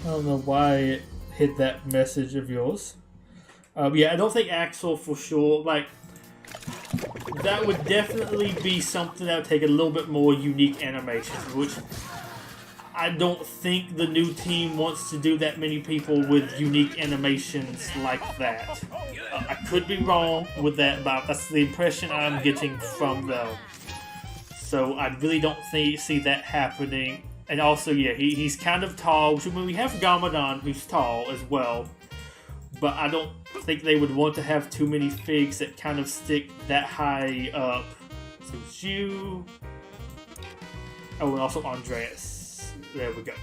don't know why it hit that message of yours. Yeah, I don't think Axel for sure. Like, that would definitely be something that would take a little bit more unique animations, which I don't think the new team wants to do that many people with unique animations like that. I could be wrong with that, but that's the impression I'm getting from them. So I really don't see that happening. And also, yeah, he's kind of tall. Which, I mean, we have Garmadon, who's tall as well. But I don't think they would want to have too many figs that kind of stick that high up. So it's you. Oh, and also Andreas. There we go.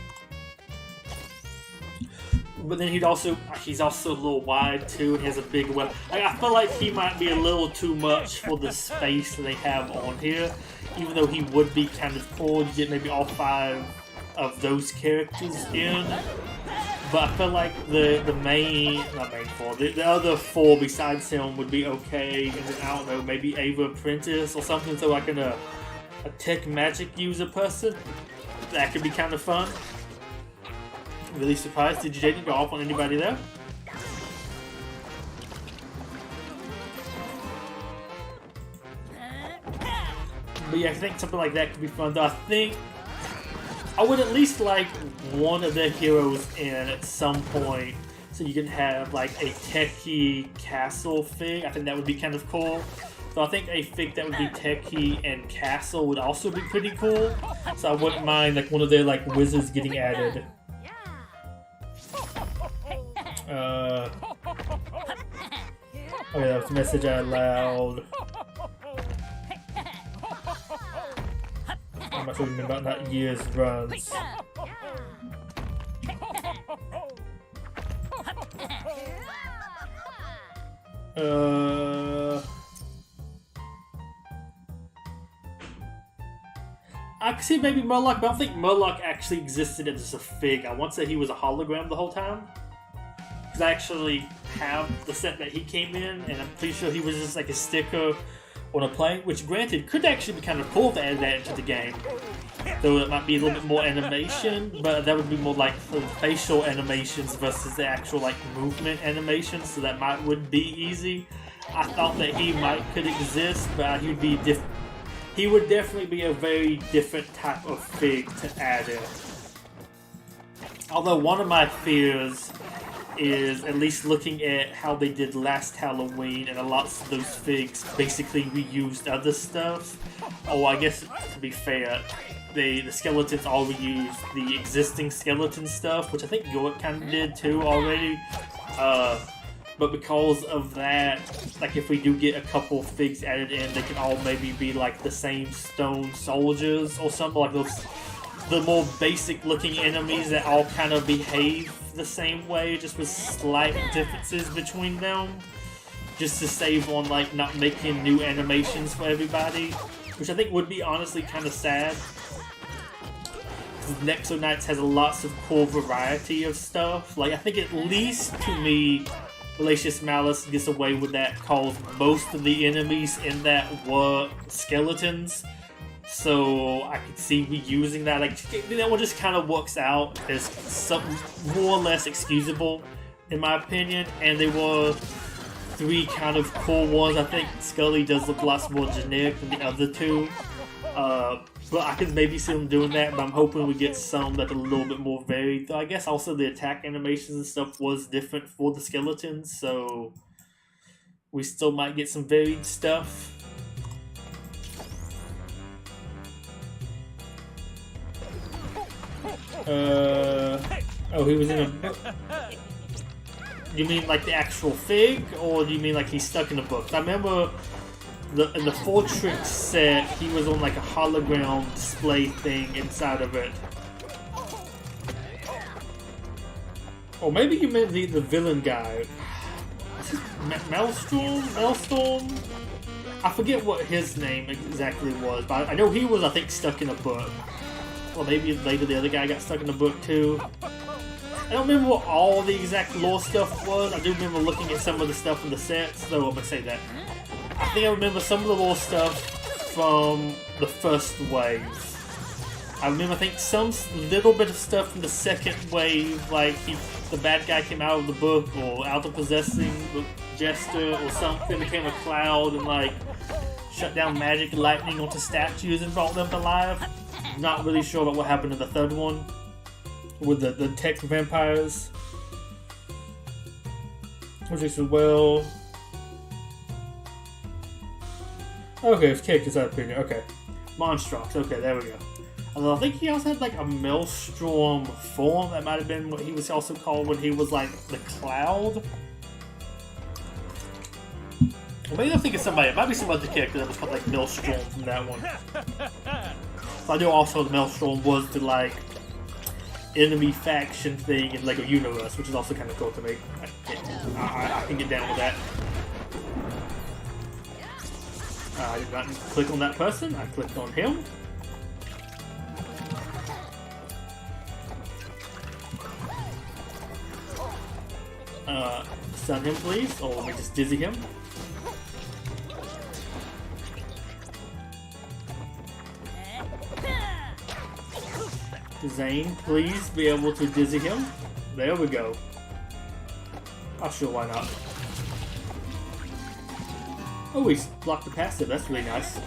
But then he's also a little wide too, and he has a big weapon. I feel like he might be a little too much for the space that they have on here. Even though he would be kind of cool to get maybe all 5 of those characters in. But I feel like the other 4 besides him would be okay. And then, I don't know, maybe Ava Apprentice or something, so like a tech magic user person. That could be kind of fun. Really surprised. Did you go off on anybody there? But yeah, I think something like that could be fun. Though I think I would at least like one of the heroes in at some point, so you can have like a techie castle fig. I think that would be kind of cool. So I think a fig that would be techie and castle would also be pretty cool. So I wouldn't mind like one of their like wizards getting added. Okay, that was a message I allowed. I'm not talking about that year's runs. I could see maybe Murloc, but I don't think Murloc actually existed as a fig. I want to say he was a hologram the whole time. Because I actually have the set that he came in, and I'm pretty sure he was just like a sticker on a plane, which granted could actually be kind of cool to add that into the game. Though it might be a little bit more animation, but that would be more like the facial animations versus the actual like movement animations, so that would be easy. I thought that he could exist, but he would be different. He would definitely be a very different type of fig to add in. Although one of my fears is, at least looking at how they did last Halloween, and a lot of those figs basically reused other stuff. Oh, I guess to be fair, the skeletons all reused the existing skeleton stuff, which I think York kind of did too already. But because of that, like if we do get a couple figs added in, they can all maybe be like the same stone soldiers or something, like those the more basic looking enemies that all kind of behave the same way, just with slight differences between them, just to save on like not making new animations for everybody, which I think would be honestly kind of sad. Nexo Knights has lots of cool variety of stuff. Like, I think at least to me, Malicious Malice gets away with that because most of the enemies in that were skeletons. So I could see reusing that. Like, that one just kind of works out as something more or less excusable, in my opinion. And they were 3 kind of cool ones. I think Scully does look lots more generic than the other 2. But I could maybe see them doing that, but I'm hoping we get some that are a little bit more varied. Though I guess also the attack animations and stuff was different for the skeletons, so we still might get some varied stuff. Oh, he was in a book. You mean like the actual fig, or do you mean like he's stuck in a book? I remember in the Fortress set, he was on like a hologram display thing inside of it. Or maybe you meant the villain guy. Maelstrom? I forget what his name exactly was, but I know he was, I think, stuck in a book. Or maybe later the other guy got stuck in a book too. I don't remember what all the exact lore stuff was. I do remember looking at some of the stuff in the sets, so I'm gonna say that. I think I remember some of the lore stuff from the first wave. I remember, I think, some little bit of stuff from the second wave, like the bad guy came out of the book, or out of possessing the jester, or something, became a cloud and like shut down magic and lightning onto statues and brought them to life. Not really sure about what happened in the third one with the tech vampires. Which is well. Okay, it's characters out of opinion. Okay. Monstrox. Okay, there we go. Although I think he also had like a Maelstrom form. That might have been what he was also called when he was like the Cloud. Or maybe I'm thinking somebody. It might be some other character that was called like Maelstrom from that one. So I know also the Maelstrom was the like enemy faction thing in LEGO Universe, which is also kind of cool to me. I can get down with that. I did not click on that person, I clicked on him. Stun him please, or let me just dizzy him. Zane, please be able to dizzy him. There we go. Oh sure, why not? Oh, he's blocked the passive. That's really nice.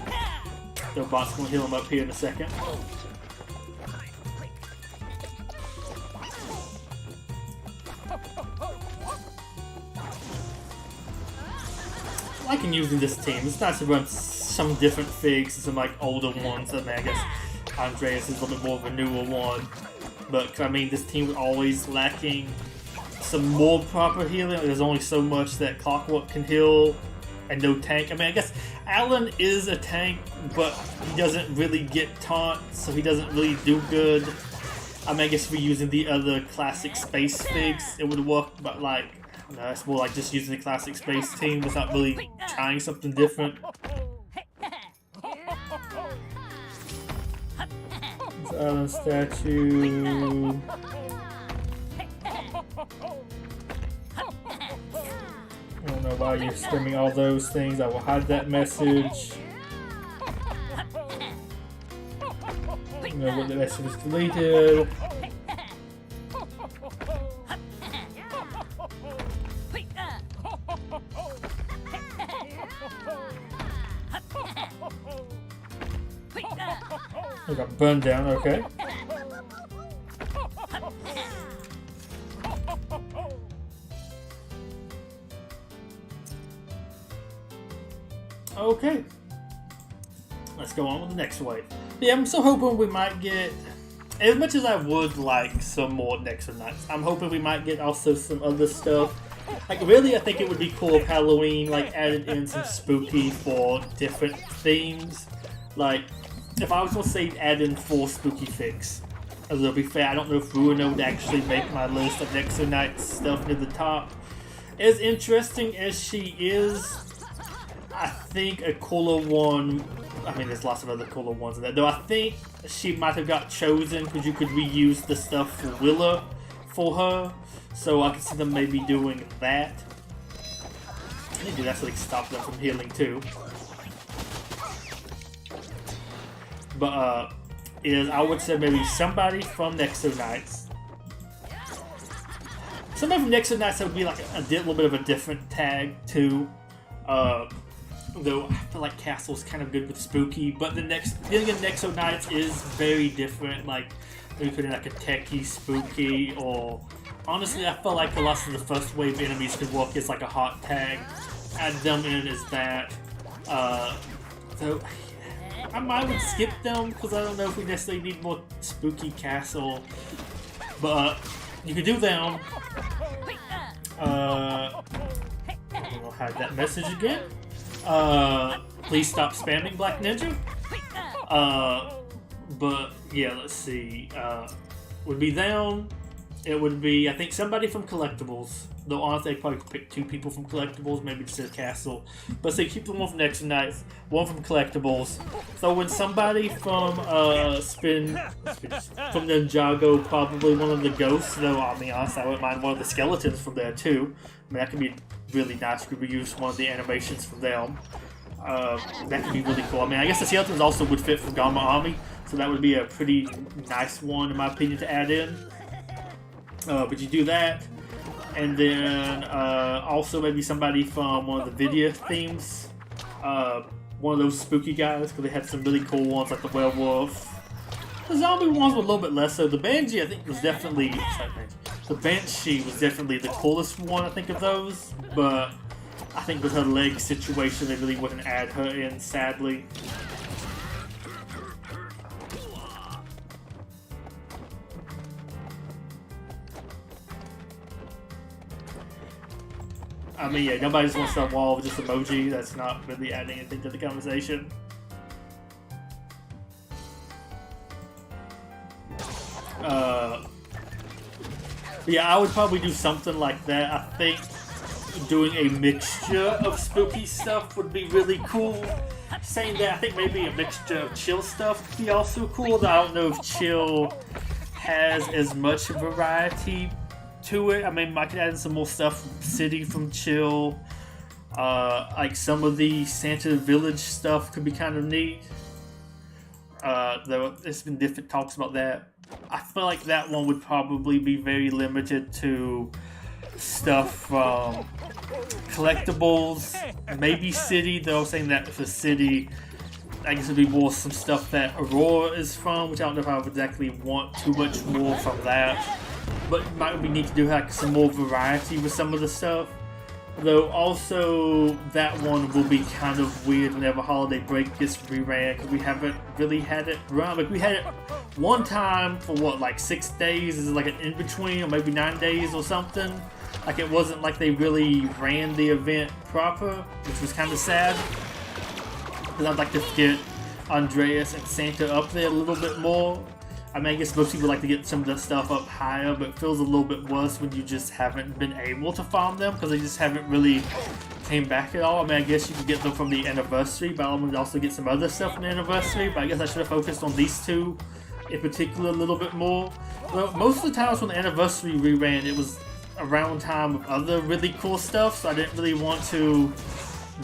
The bot's gonna heal him up here in a second. I liking using this team. It's nice to run some different figs and some like older ones. I mean, I guess Andreas is a little bit more of a newer one. But I mean, this team was always lacking some more proper healing. There's only so much that Clockwork can heal. And no tank. I mean, I guess Alan is a tank, but he doesn't really get taunt, so he doesn't really do good. I mean, I guess if we're using the other classic space figs, it would work, but like, no, it's more like just using the classic space team. It's not really trying something different. It's Alan statue. I don't know why you're screaming all those things. I will hide that message. I don't know what the message is deleted. I got burned down, okay. Okay, let's go on with the next wave. Yeah, I'm still hoping we might get, as much as I would like some more Nexo Knights, I'm hoping we might get also some other stuff. Like, really, I think it would be cool if Halloween, like, added in some spooky for different themes. Like, if I was going to say add in 4 spooky figs, As to be fair, I don't know if Ruino would actually make my list of Nexo Knights stuff near the top. As interesting as she is, I think a cooler one, I mean there's lots of other cooler ones in there, though I think she might have got chosen because you could reuse the stuff for Willa for her, so I could see them maybe doing that. I think that's like stop them from healing too. But I would say maybe somebody from Nexo Knights. Somebody from Nexo Knights that would be like a little bit of a different tag too. Though I feel like Castle's kind of good with spooky, but the thing in Nexo Knights is very different. Like maybe put in like a techie spooky, or honestly I felt like a lot of the first wave enemies could work as like a hot tag. Add them in as that. So I might would skip them because I don't know if we necessarily need more spooky Castle, but you can do them. I'm gonna hide that message again. Please stop spamming Black Ninja. But yeah, let's see. Would be them. It would be, I think, somebody from Collectibles. Though honestly, I'd probably pick 2 people from Collectibles, maybe just a Castle. But say keep them one from Nexo Knights, 1 from Collectibles. So when somebody from from Ninjago, probably one of the ghosts. Though I mean, honestly, I wouldn't mind one of the skeletons from there too. I mean, that could be really nice. You could reuse one of the animations from them. That could be really cool. I mean, I guess the skeletons also would fit for Gamma Army, so that would be a pretty nice one in my opinion to add in. But you do that, and then also maybe somebody from one of the video themes, one of those spooky guys, because they had some really cool ones like the werewolf. The zombie ones were a little bit less so. The Banshee I think was definitely, the Banshee was definitely the coolest one I think of those, but I think with her leg situation they really wouldn't add her in, sadly. I mean, yeah, nobody just wants that wall with just emoji. That's not really adding anything to the conversation. Yeah, I would probably do something like that. I think doing a mixture of spooky stuff would be really cool. Saying that, I think maybe a mixture of chill stuff would be also cool. Though I don't know if chill has as much variety to it. I mean, I could add in some more stuff from City from Chill. Like some of the Santa Village stuff could be kind of neat. There's been different talks about that. I feel like that one would probably be very limited to stuff from Collectibles, maybe City. They're saying that for City, I guess it'd be more some stuff that Aurora is from, which I don't know if I would exactly want too much more from that. But might we need to do like some more variety with some of the stuff. Though also that one will be kind of weird whenever Holiday Break gets reran, because we haven't really had it run. Like we had it one time for what, like 6 days? Is it like an in between, or maybe 9 days or something? Like it wasn't like they really ran the event proper, which was kind of sad. Because I'd like to get Andreas and Santa up there a little bit more. I mean, I guess most people like to get some of the stuff up higher, but it feels a little bit worse when you just haven't been able to farm them because they just haven't really came back at all. I mean, I guess you can get them from the anniversary, but I would also get some other stuff from the anniversary, but I guess I should have focused on these two in particular a little bit more. Well, most of the times when the anniversary reran, it was around time of other really cool stuff, so I didn't really want to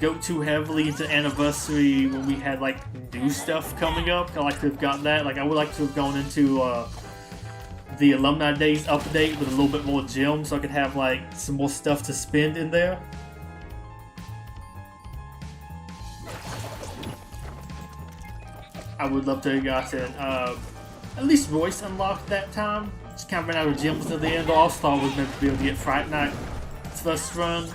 go too heavily into anniversary when we had like new stuff coming up. I like to have got that. Like I would like to have gone into the Alumni Days update with a little bit more gems, so I could have like some more stuff to spend in there. I would love to have gotten at least Royce unlocked that time. Just kind of ran out of gems at the end. All-Star was meant to be able to get Fright Night first run.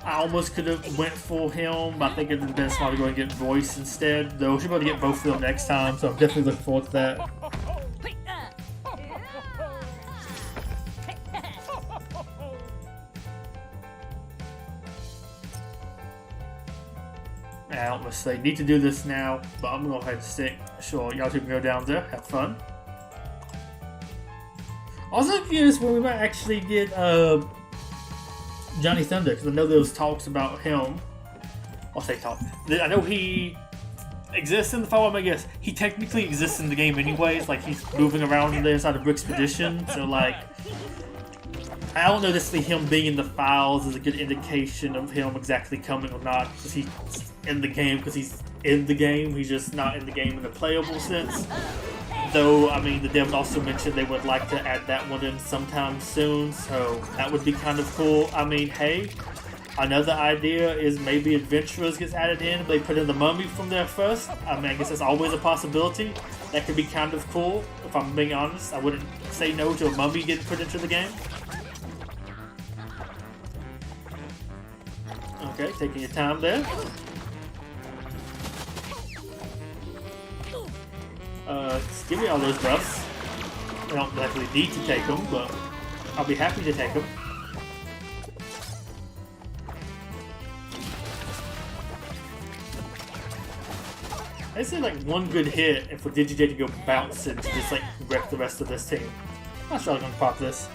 I almost could have went for him, but I think it would have been smart to go and get Royce instead. Though we should be able to get both of them next time, so I'm definitely looking forward to that. I don't necessarily need to do this now, but I'm going to go ahead and stick. Sure, y'all two can go down there, have fun. Also curious when we might actually get Johnny Thunder, because I know there was talks about him. I'll say talk. I know he exists in the Fire Emblem, I guess. He technically exists in the game anyways, like he's moving around in there inside of Brix Expedition, so like I don't know necessarily him being in the files is a good indication of him exactly coming or not, because he's in the game, he's just not in the game in a playable sense. Though, I mean, the devs also mentioned they would like to add that one in sometime soon, so that would be kind of cool. I mean, hey, another idea is maybe Adventurers gets added in, but they put in the Mummy from there first. I mean, I guess that's always a possibility. That could be kind of cool, if I'm being honest. I wouldn't say no to a Mummy getting put into the game. Okay, taking your time there. Just give me all those buffs. I don't definitely need to take them, but I'll be happy to take them. I say like one good hit and for DigiJ to go bouncing to just like wreck the rest of this team. I'm not sure I'm gonna pop this.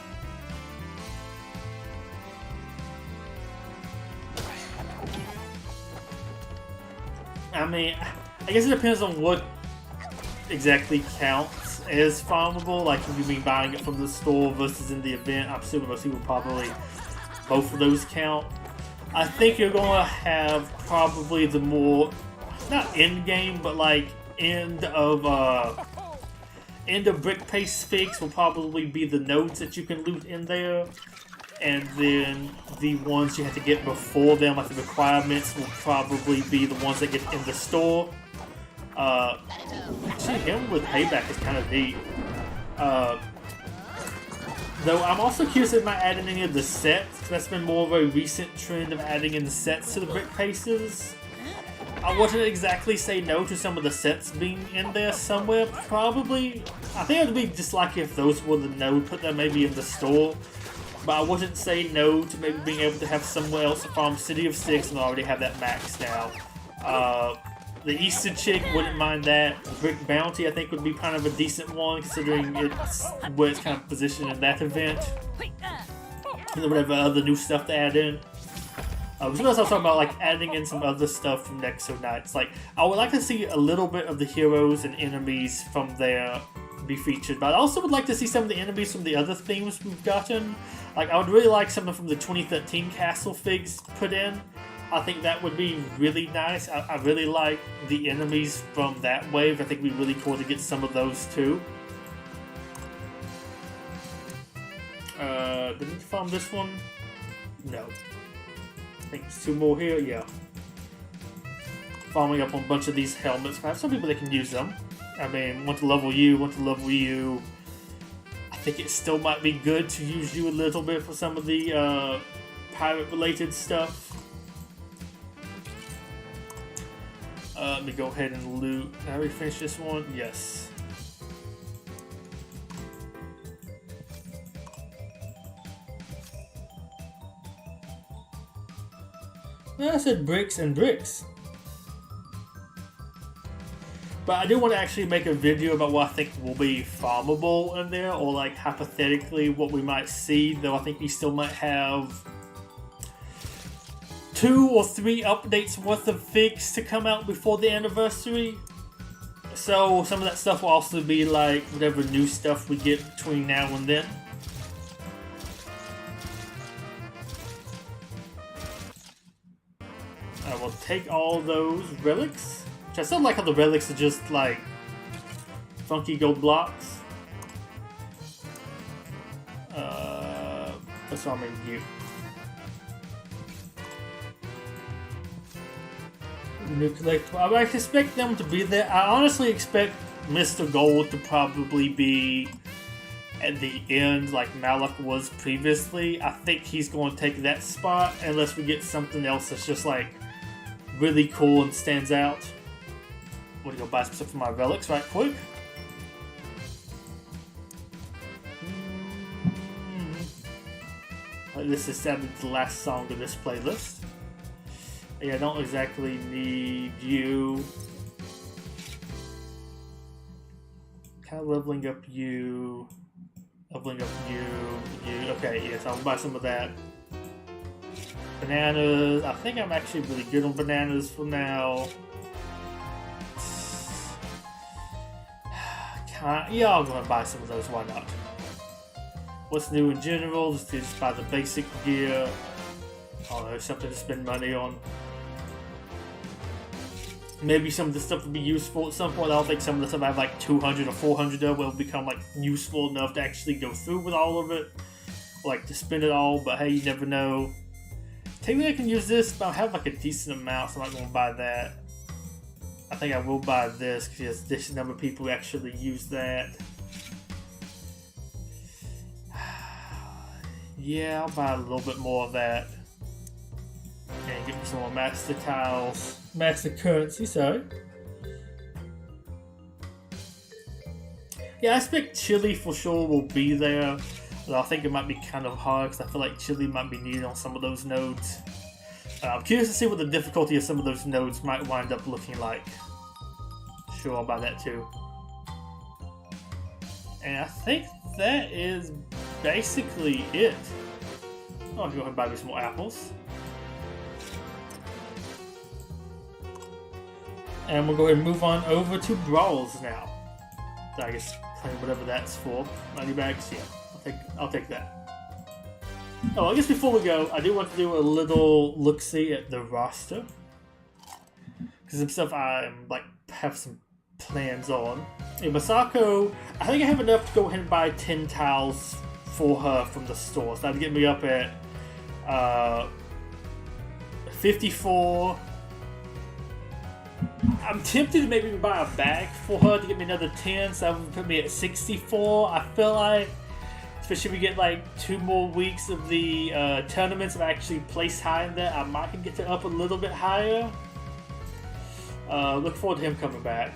I mean, I guess it depends on what exactly counts as farmable. Like if you mean buying it from the store versus in the event, I'm assuming most people probably both of those count. I think you're gonna have probably the more not end game, but like end of brick paste fix will probably be the nodes that you can loot in there, and then the ones you have to get before them, like the requirements, will probably be the ones that get in the store. Actually, him with payback is kind of neat. Though I'm also curious if not adding any of the sets, because that's been more of a recent trend of adding in the sets to the brick pastes. I wouldn't exactly say no to some of the sets being in there somewhere, probably. I think it would be just like if those were the node, put them maybe in the store. But I wouldn't say no to maybe being able to have somewhere else to farm City of Six and already have that maxed now. The Easter Chick, wouldn't mind that. The Brick Bounty, I think, would be kind of a decent one, considering it's where it's kind of positioned in that event. And then whatever other new stuff to add in. So I was talking about like adding in some other stuff from Nexo Nights. Like, I would like to see a little bit of the heroes and enemies from there be featured, but I also would like to see some of the enemies from the other themes we've gotten. Like, I would really like something from the 2013 Castle figs put in. I think that would be really nice. I really like the enemies from that wave. I think it'd be really cool to get some of those too. Did we farm this one? No. I think there's two more here, yeah. Farming up on a bunch of these helmets. I have some people that can use them. I mean, want to level you, want to level you. I think it still might be good to use you a little bit for some of the pirate-related stuff. Let me go ahead and loot. Have we finished this one? Yes. I said bricks and bricks. But I do want to actually make a video about what I think will be farmable in there, or like hypothetically what we might see, though I think we still might have 2 or 3 updates worth of figs to come out before the anniversary. So some of that stuff will also be like whatever new stuff we get between now and then. I will take all those relics. Which I still like how the relics are just like funky gold blocks. That's what I'm gonna do. New collectible. I expect them to be there. I honestly expect Mr. Gold to probably be at the end like Malak was previously. I think he's going to take that spot unless we get something else that's just like really cool and stands out. I'm going to go buy some stuff for my relics right quick. This is sadly the last song of this playlist. Yeah, I don't exactly need you. Kind of leveling up you. Leveling up you. Okay, yes, I'll buy some of that. Bananas. I think I'm actually really good on bananas for now. Yeah, I'll go and buy some of those. Why not? What's new in general? Just buy the basic gear. Oh, there's something to spend money on. Maybe some of the stuff will be useful at some point. I don't think some of the stuff I have like 200 or 400 of will become like useful enough to actually go through with all of it. Or, like to spend it all, but hey, you never know. Technically I can use this, but I have like a decent amount, so I'm not going to buy that. I think I will buy this because there's a decent number of people who actually use that. Yeah, I'll buy a little bit more of that. And get me some more master tiles. Master currency, sorry. Yeah, I expect chili for sure will be there. But I think it might be kind of hard because I feel like chili might be needed on some of those nodes. I'm curious to see what the difficulty of some of those nodes might wind up looking like. Sure, I'll buy that too. And I think that is basically it. I'll go ahead and buy me some more apples. And we'll go ahead and move on over to Brawls now. So I guess claim whatever that's for. 90 bags, yeah. I'll take that. Oh, I guess before we go, I do want to do a little look-see at the roster. Because some stuff I like have some plans on. In Masako, I think I have enough to go ahead and buy 10 tiles for her from the store. So that'd get me up at 54. I'm tempted to maybe buy a bag for her to get me another 10, so that would put me at 64. I feel like, especially if we get like 2 more weeks of the tournaments, if I actually place high in there, I might can get it up a little bit higher. Look forward to him coming back.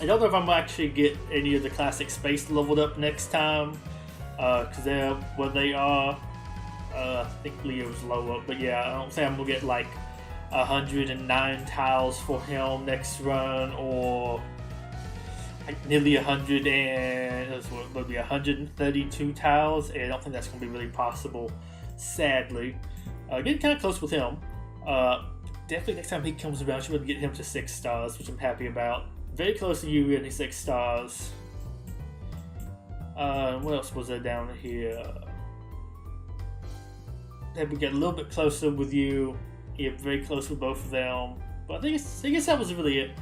I don't know if I'm gonna actually get any of the classic space leveled up next time, because they're where they are. I think Leo's low up, but yeah, I don't say I'm gonna get like 109 tiles for him next run, or like nearly 100 and maybe 132 tiles. And I don't think that's gonna be really possible, sadly. Getting kind of close with him. Definitely next time he comes around, I should be able to get him to 6 stars, which I'm happy about. Very close to you getting 6 stars. What else was there down here? Then we get a little bit closer with you. Yeah, very close with both of them. But I guess that was really it.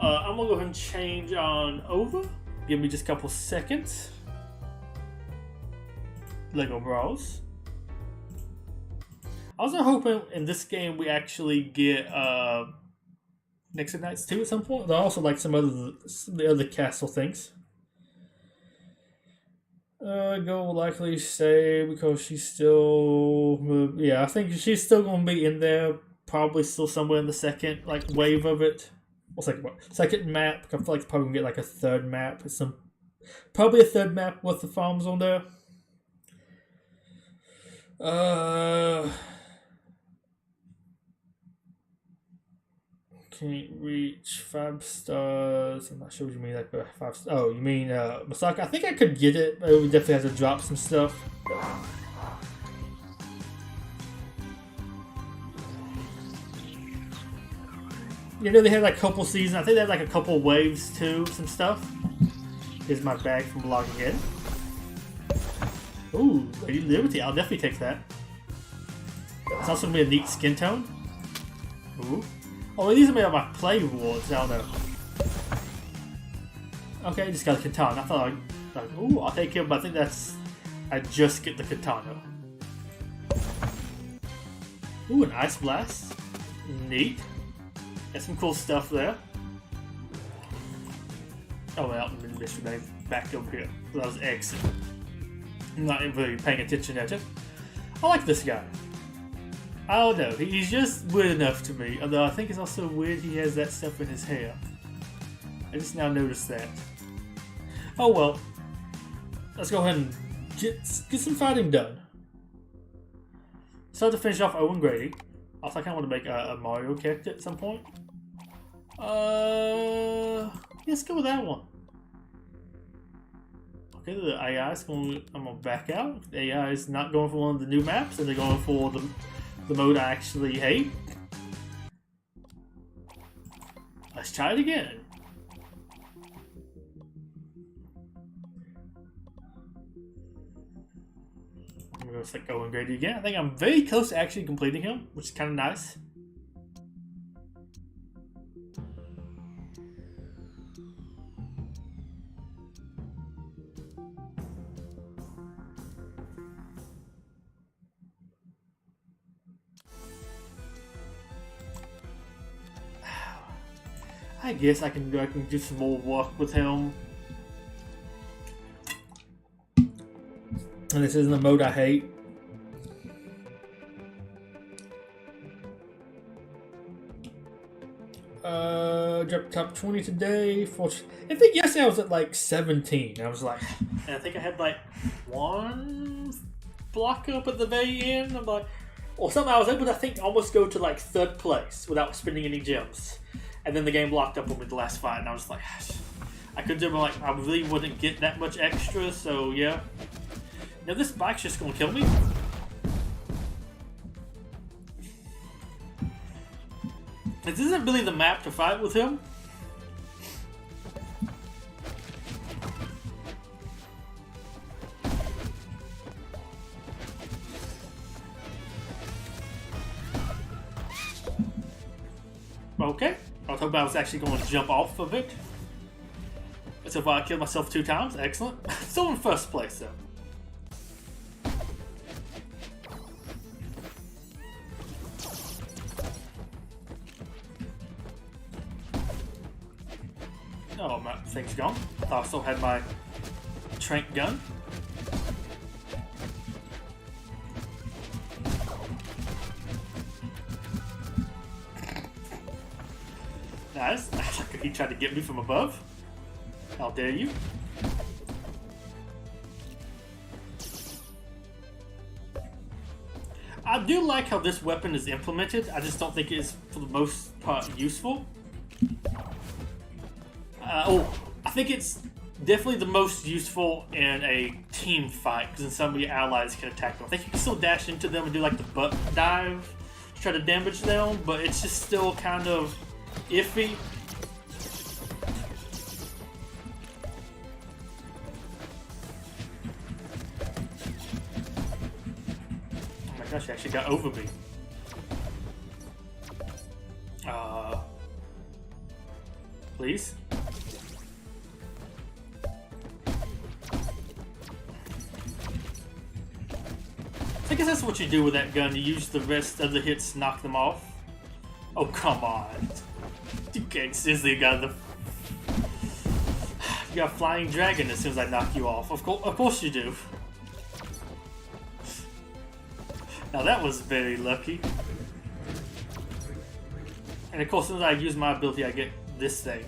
I'm gonna go ahead and change on over. Give me just a couple seconds. Lego Brawls. I was hoping in this game we actually get Nixon Knights 2 at some point. There are also like some of the other castle things. Go will likely stay because she's still... yeah, I think she's still going to be in there. Probably still somewhere in the second like wave of it. Or second map. I feel like it's probably going to get like a third map. Probably a third map with the farms on there. Can't reach 5 stars. I'm not sure what you mean, like 5 stars. Oh, you mean Masaka? I think I could get it, but we definitely have to drop some stuff. You know, they had like a couple seasons. I think they had like a couple waves too, some stuff. Here's my bag from logging in. Ooh, Lady Liberty. I'll definitely take that. It's also going to be a neat skin tone. Ooh. Oh, these are made of my play rewards. I don't know. Okay, just got a katana. I thought ooh, I'll take it, but I think that's... I just get the katana. Ooh, an ice blast. Neat. Got some cool stuff there. Oh, well, Mr. Dave back over here. That was exit. I'm not really paying attention at it. I like this guy. I don't know, he's just weird enough to me, although I think it's also weird he has that stuff in his hair. I just now noticed that. Oh well, let's go ahead and get some fighting done. So to finish off Owen Grady, also I kind of want to make a Mario character at some point. Let's go with that one. Okay, the AI is going. I'm gonna back out. The AI is not going for one of the new maps, and they're going for the mode I actually hate. Let's try it again. I'm gonna go and grade it again. I think I'm very close to actually completing him, which is kind of nice. I guess I can do some more work with him. And this isn't the mode I hate. Dropped top 20 today. I think yesterday I was at like 17. I was like, and I think I had like one block up at the very end. I'm like, or something. I was able to, I think, almost go to like 3rd place without spending any gems. And then the game blocked up on me the last fight, and I was like, I could do like I really wouldn't get that much extra. So yeah. Now this bike's just gonna kill me. This isn't really the map to fight with him. Okay. I was hoping I was actually going to jump off of it. So far I killed myself 2 times. Excellent. Still in 1st place though. Oh, my thing's gone. I still had my trank gun. Nice. He tried to get me from above. How dare you? I do like how this weapon is implemented. I just don't think it is, for the most part, useful. I think it's definitely the most useful in a team fight, because then some of your allies can attack them. I think you can still dash into them and do like the butt dive to try to damage them, but it's just still kind of iffy. Oh my gosh, he actually got over me. Please? I guess that's what you do with that gun. You use the rest of the hits to knock them off. Oh, come on. You can't seriously got the... You got a flying dragon as soon as I knock you off. Of course you do. Now that was very lucky. And of course, as soon as I use my ability, I get this thing.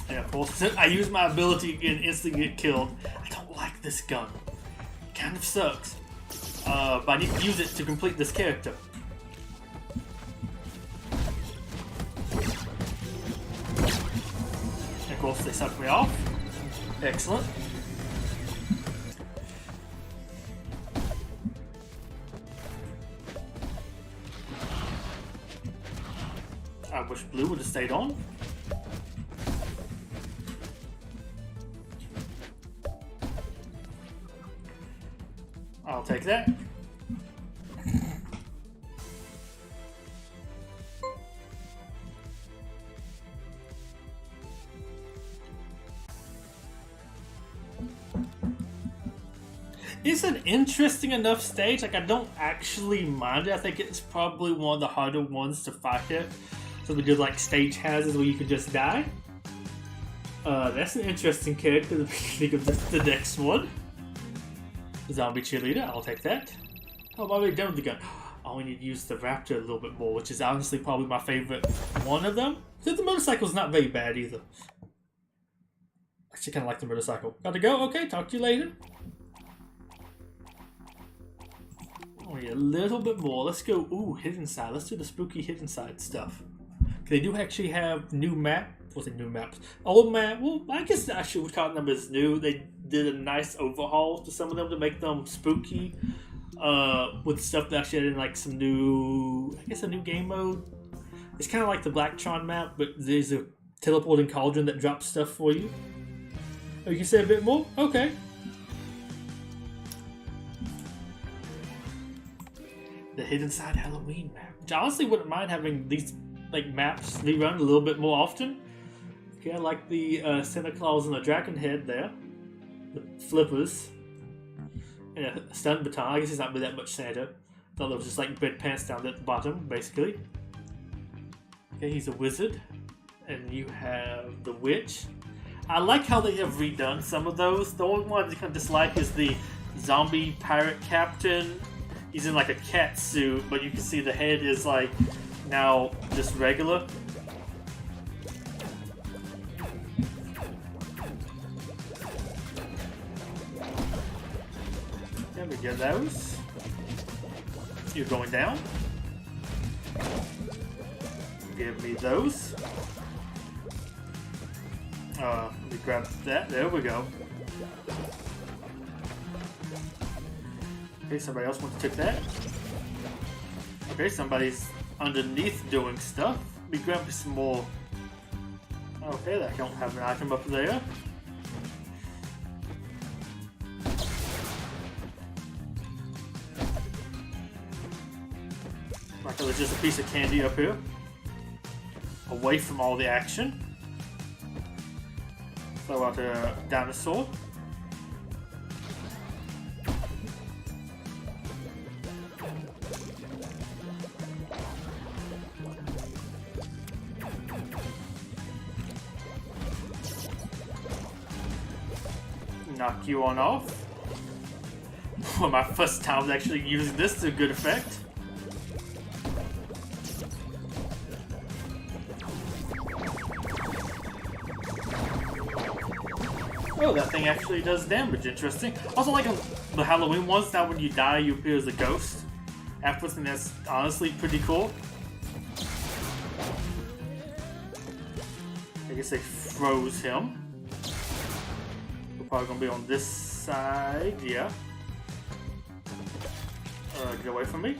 And of course, I use my ability and instantly get killed. I don't like this gun. It kind of sucks. But I need to use it to complete this character. And of course, they suck me off. Excellent. I wish blue would have stayed on. I'll take that. It's an interesting enough stage. Like, I don't actually mind it. I think it's probably one of the harder ones to fight it. So we do like stage hazards where you can just die. That's an interesting character to think of the next one. Zombie cheerleader, I'll take that. Oh, I'm already done with the gun. I only need to use the raptor a little bit more, which is honestly probably my favorite one of them. So the motorcycle's not very bad either. I actually kind of like the motorcycle. Got to go? Okay, talk to you later. Only a little bit more. Let's go. Ooh, hidden side. Let's do the spooky hidden side stuff. They do actually have new map. What's it? New maps? Old map. Well, I guess I should count them as new. They did a nice overhaul to some of them to make them spooky. With stuff that actually added like some new, I guess, a new game mode. It's kind of like the Blacktron map, but there's a teleporting cauldron that drops stuff for you. Oh, you can say a bit more? Okay. The Hidden Side Halloween map. Which I honestly wouldn't mind having these like maps rerun a little bit more often. Okay, I like the Santa Claus and the Dragon Head there. The flippers. And a stun baton. I guess it's not really that much Santa. Thought there was just like red pants down at the bottom, basically. Okay, he's a wizard. And you have the witch. I like how they have redone some of those. The only one I kind of dislike is the zombie pirate captain. He's in like a cat suit, but you can see the head is like now just regular. There we get those. You're going down. Give me those. Let me grab that. There we go. Okay, somebody else wants to take that. Okay, somebody's underneath doing stuff. Let me grab me some more. Okay, I don't have an item up there. Like there's just a piece of candy up here. Away from all the action. Throw out a dinosaur. Knock you on off. Well, my first time actually using this to good effect. Oh, that thing actually does damage. Interesting. Also, like on the Halloween ones, now when you die, you appear as a ghost. Afterwards, and that's honestly pretty cool. I guess they froze him. We're probably gonna be on this side, yeah. Get away from me.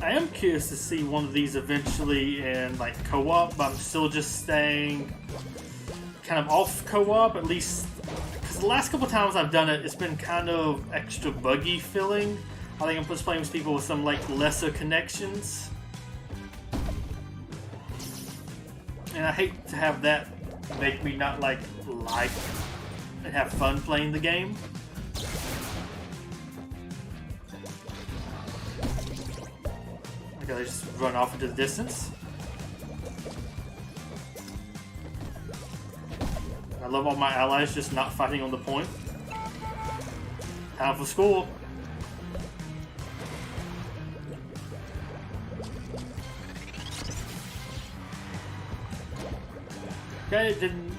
I am curious to see one of these eventually in like co-op, but I'm still just staying kind of off co-op, at least because the last couple times I've done it, it's been kind of extra buggy feeling. I think I'm just playing with people with some like lesser connections, and I hate to have that make me not like and have fun playing the game. Okay, they just run off into the distance. I love all my allies just not fighting on the point. Time for school. Okay, didn't.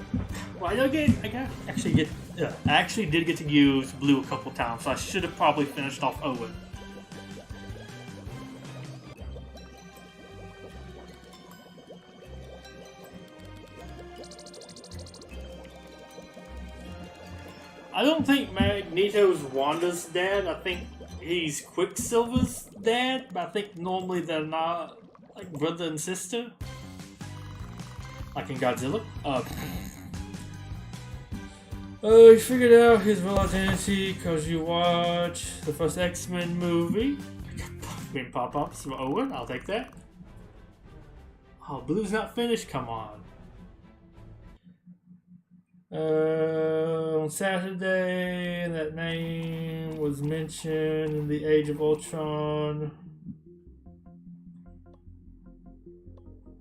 Well, I actually did get to use blue a couple times, so I should have probably finished off Owen. I don't think Magneto's Wanda's dad. I think he's Quicksilver's dad, but I think normally they're not like brother and sister. Like in Godzilla. You figured out his real identity because you watched the first X-Men movie. Green pop-ups from Owen. I'll take that. Oh, Blue's not finished. Come on. On Saturday, that name was mentioned in the Age of Ultron.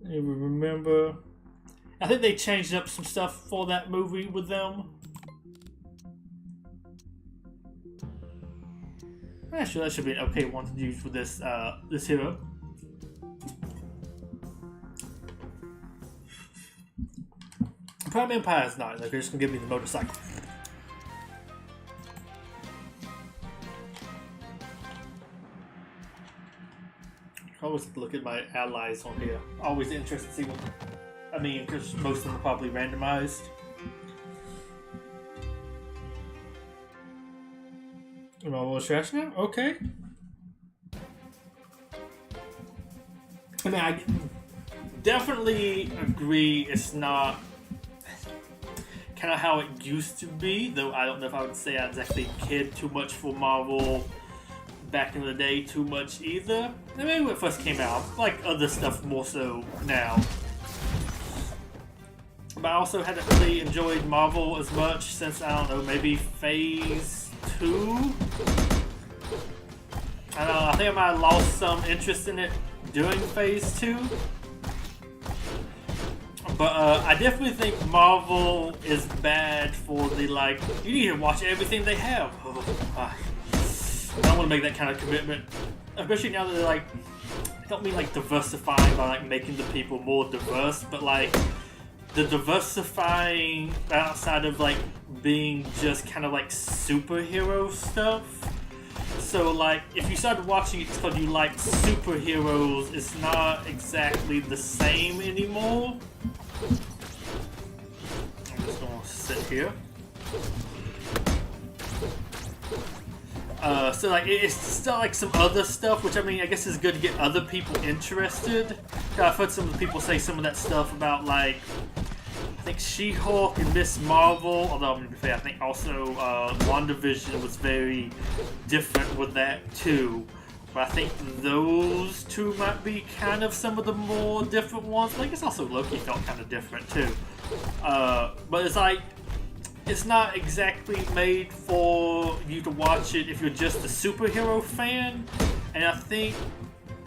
You remember? I think they changed up some stuff for that movie with them. Actually, that should be an okay one to use with this this hero. Prime Empire is not. Like, they're just gonna give me the motorcycle. I always look at my allies on here. Always interested to see what. I mean, because most of them are probably randomized. Am I a little trash now? Okay. I mean, I definitely agree it's not kind of how it used to be, though I don't know if I would say I exactly cared too much for Marvel back in the day too much either. I mean, when it first came out, I like other stuff more so now. But I also hadn't really enjoyed Marvel as much since, I don't know, maybe Phase 2? I don't know, I think I might have lost some interest in it during Phase 2. But I definitely think Marvel is bad for the, like, you need to watch everything they have. I don't want to make that kind of commitment. Especially now that they're like, I don't mean like diversifying by like making the people more diverse, but like the diversifying outside of like being just kind of like superhero stuff. So like if you started watching it because you like superheroes, it's not exactly the same anymore. I'm just gonna sit here. So like it's still like some other stuff, which I mean I guess is good to get other people interested. I've heard some of the people say some of that stuff about like I think She-Hulk and Miss Marvel, although I'm gonna be fair, I think also WandaVision was very different with that too. But I think those two might be kind of some of the more different ones. But I guess also Loki felt kind of different too. But it's like it's not exactly made for you to watch it if you're just a superhero fan. And I think,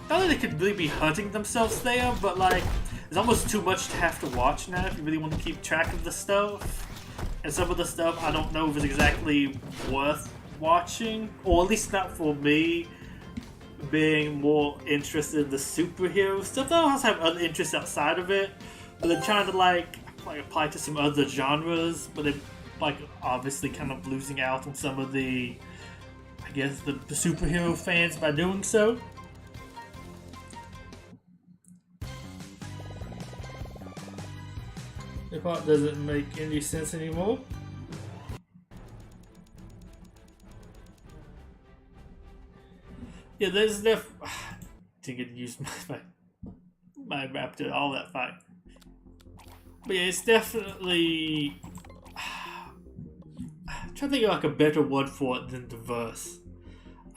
not that they could really be hunting themselves there, but like, it's almost too much to have to watch now if you really want to keep track of the stuff. And some of the stuff I don't know if it's exactly worth watching, or at least not for me, being more interested in the superhero stuff. I also have other interests outside of it, but they're trying to like apply to some other genres, but they're like obviously kind of losing out on some of the, I guess, the superhero fans by doing so. The part doesn't make any sense anymore. Yeah, there's didn't get to use my raptor all that fight. But yeah, it's definitely I'm trying to think of like a better word for it than diverse.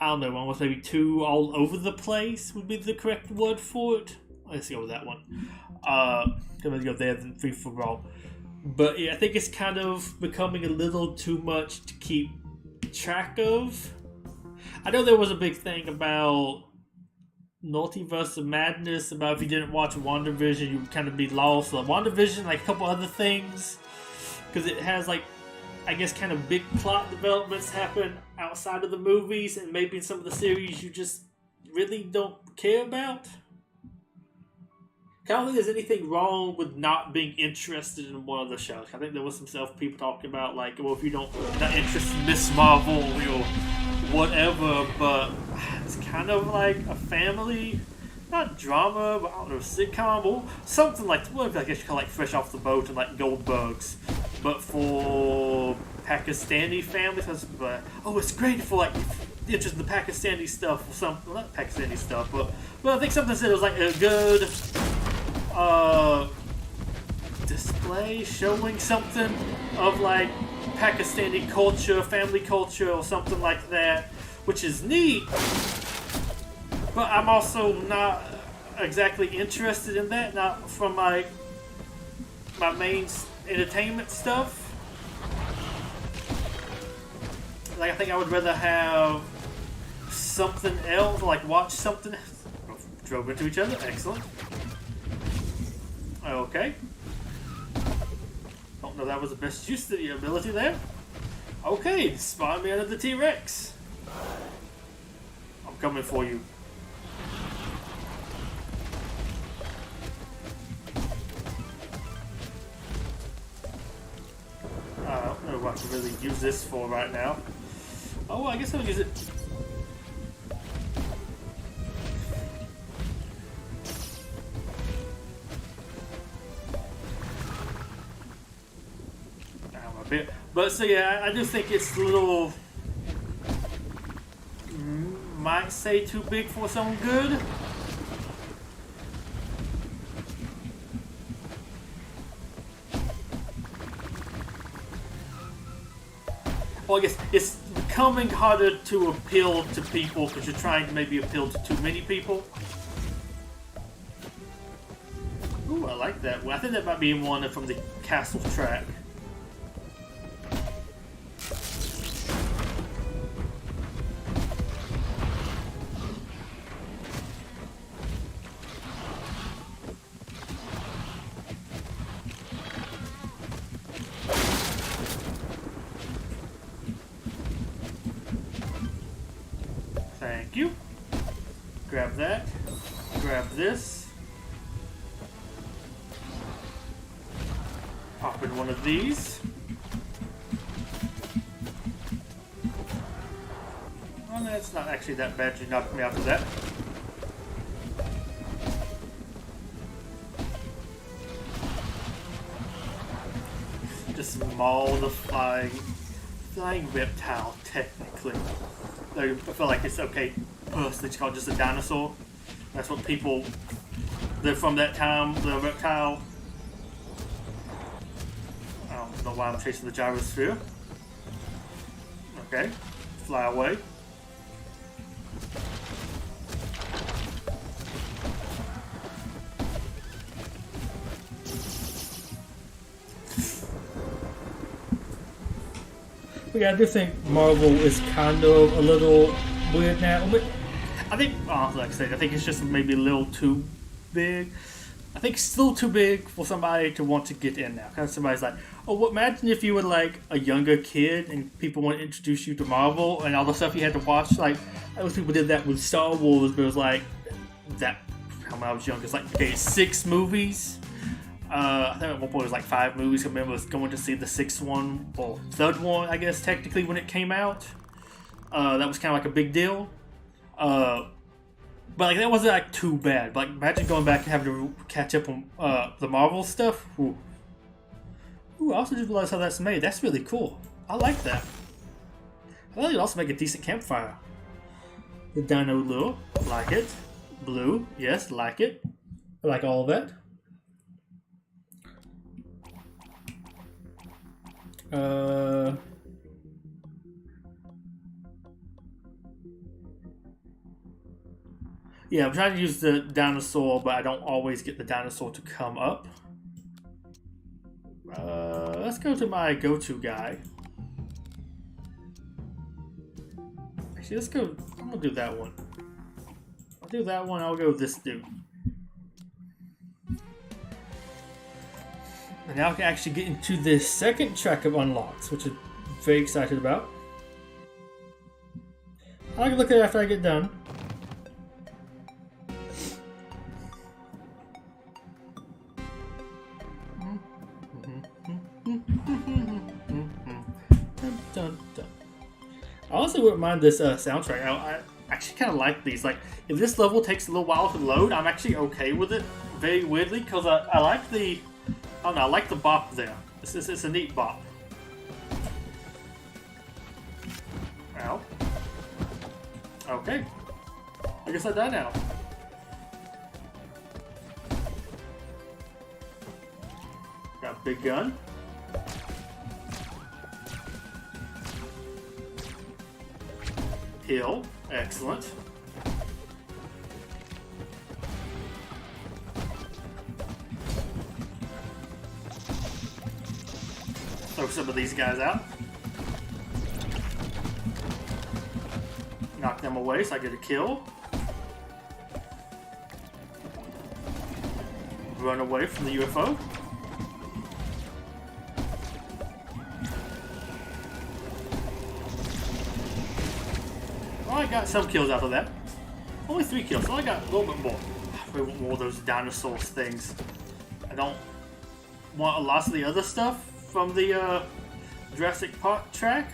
I don't know, almost maybe too all over the place would be the correct word for it. Let's go with that one. Gonna go there than free for all. But yeah, I think it's kind of becoming a little too much to keep track of. I know there was a big thing about Multiverse of Madness, about if you didn't watch WandaVision, you would kind of be lost. Like WandaVision, like a couple other things, because it has like, I guess, kind of big plot developments happen outside of the movies, and maybe in some of the series you just really don't care about. I don't think there's anything wrong with not being interested in one of the shows. I think there was some people talking about like, well, if you're not interested in Miss Marvel or whatever, but it's kind of like a family, not drama, but I don't know, sitcom or something like, what I guess you call like Fresh Off the Boat and like Goldbergs, but for Pakistani families. But oh, it's great for like interested in the Pakistani stuff or something. Well, not Pakistani stuff, but I think something said it was like a good display showing something of like Pakistani culture, family culture, or something like that, which is neat. But I'm also not exactly interested in that, not from my main entertainment stuff. Like I think I would rather have something else, like watch something else. Drove into each other, excellent. Okay. Don't know that was the best use of your ability there. Okay, spawn me under the T-Rex. coming for you. I don't know what to really use this for right now. Oh, I guess I'll use it. A bit. But so yeah, I just think it's a little, might say too big for some good. Well, I guess it's becoming harder to appeal to people because you're trying to maybe appeal to too many people. Ooh, I like that. Well, I think that might be one from the castle track. Thank you. Grab that. Grab this. Pop in one of these. Well, that's not actually that bad. You knocked me out of that. Just maul the flying reptile, technically. I feel like it's okay personally to call it just a dinosaur. That's what people, they're from that time, the reptile. I don't know why I'm chasing the gyrosphere. Okay, fly away. But yeah, I do think Marvel is kind of a little weird now. But I think, like I said, I think it's just maybe a little too big. I think it's still too big for somebody to want to get in now. Kind of somebody's like, oh, well, imagine if you were like a younger kid and people want to introduce you to Marvel and all the stuff you had to watch. Like, those people did that with Star Wars, but it was like, that, when I was younger, it's like, okay, 6 movies. I think at one point it was like 5 movies. I remember going to see the 6th one, or 3rd one, I guess, technically, when it came out. That was kind of like a big deal. But like that wasn't like too bad. Like imagine going back and having to catch up on the Marvel stuff. Ooh. Ooh, I also just realized how that's made. That's really cool. I like that. I thought you'd also make a decent campfire. The Dino Lure, like it. Blue, yes, like it. I like all of that. Yeah, I'm trying to use the dinosaur, but I don't always get the dinosaur to come up. Let's go to my go-to guy. Actually, let's go. I'm gonna do that one. I'll do that one. I'll go with this dude. And now I can actually get into the second track of unlocks, which I'm very excited about. I can look at it after I get done. I also wouldn't mind this soundtrack. I actually kind of like these. Like, if this level takes a little while to load, I'm actually okay with it. Very weirdly, because I like the, I don't know, I like the bop there. It's a neat bop. Ow. Okay. I guess I die now. Got a big gun. Heal. Excellent. Throw some of these guys out. Knock them away so I get a kill. Run away from the UFO. Well, I got some kills out of that. Only 3 kills, so I got a little bit more. I really want more of those dinosaur things. I don't want a lot of the other stuff from the Jurassic Park track.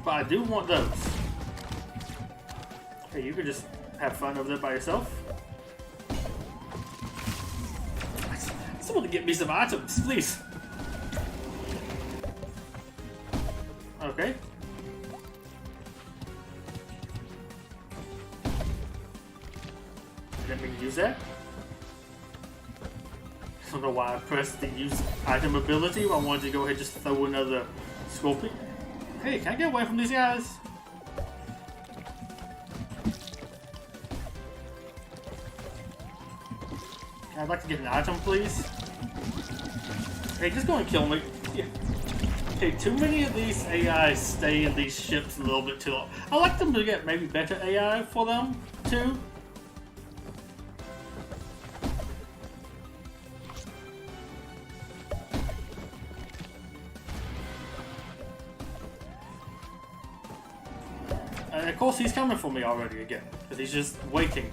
But I do want those. Hey, you could just have fun over there by yourself. Someone to get me some items, please. Okay. Let me use that. I don't know why I pressed the use item ability, but I wanted to go ahead and just throw another scorpion. Hey, can I get away from these guys? I'd like to get an item, please. Hey, just go and kill me. Yeah. Okay, too many of these AI stay in these ships a little bit too long. I like them to get maybe better AI for them, too. And of course he's coming for me already again, because he's just waiting.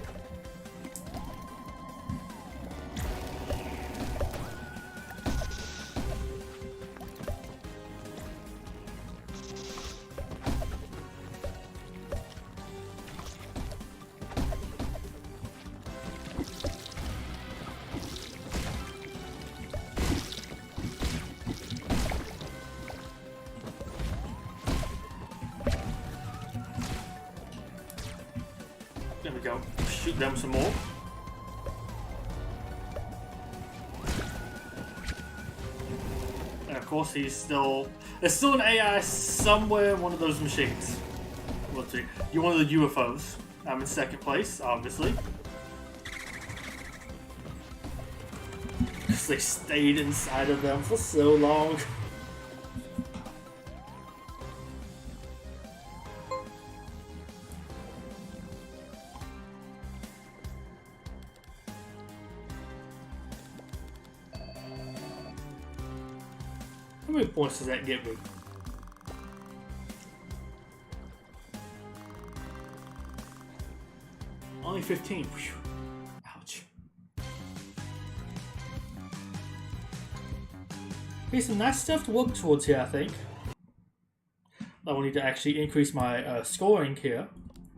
There we go. Shoot them some more. And of course there's still an AI somewhere in one of those machines. Let's see. You're one of the UFOs. I'm in second place, obviously. Because they stayed inside of them for so long. How many points does that get me? Only 15. Whew. Ouch. Okay, some nice stuff to work towards here, I think. I will need to actually increase my scoring here.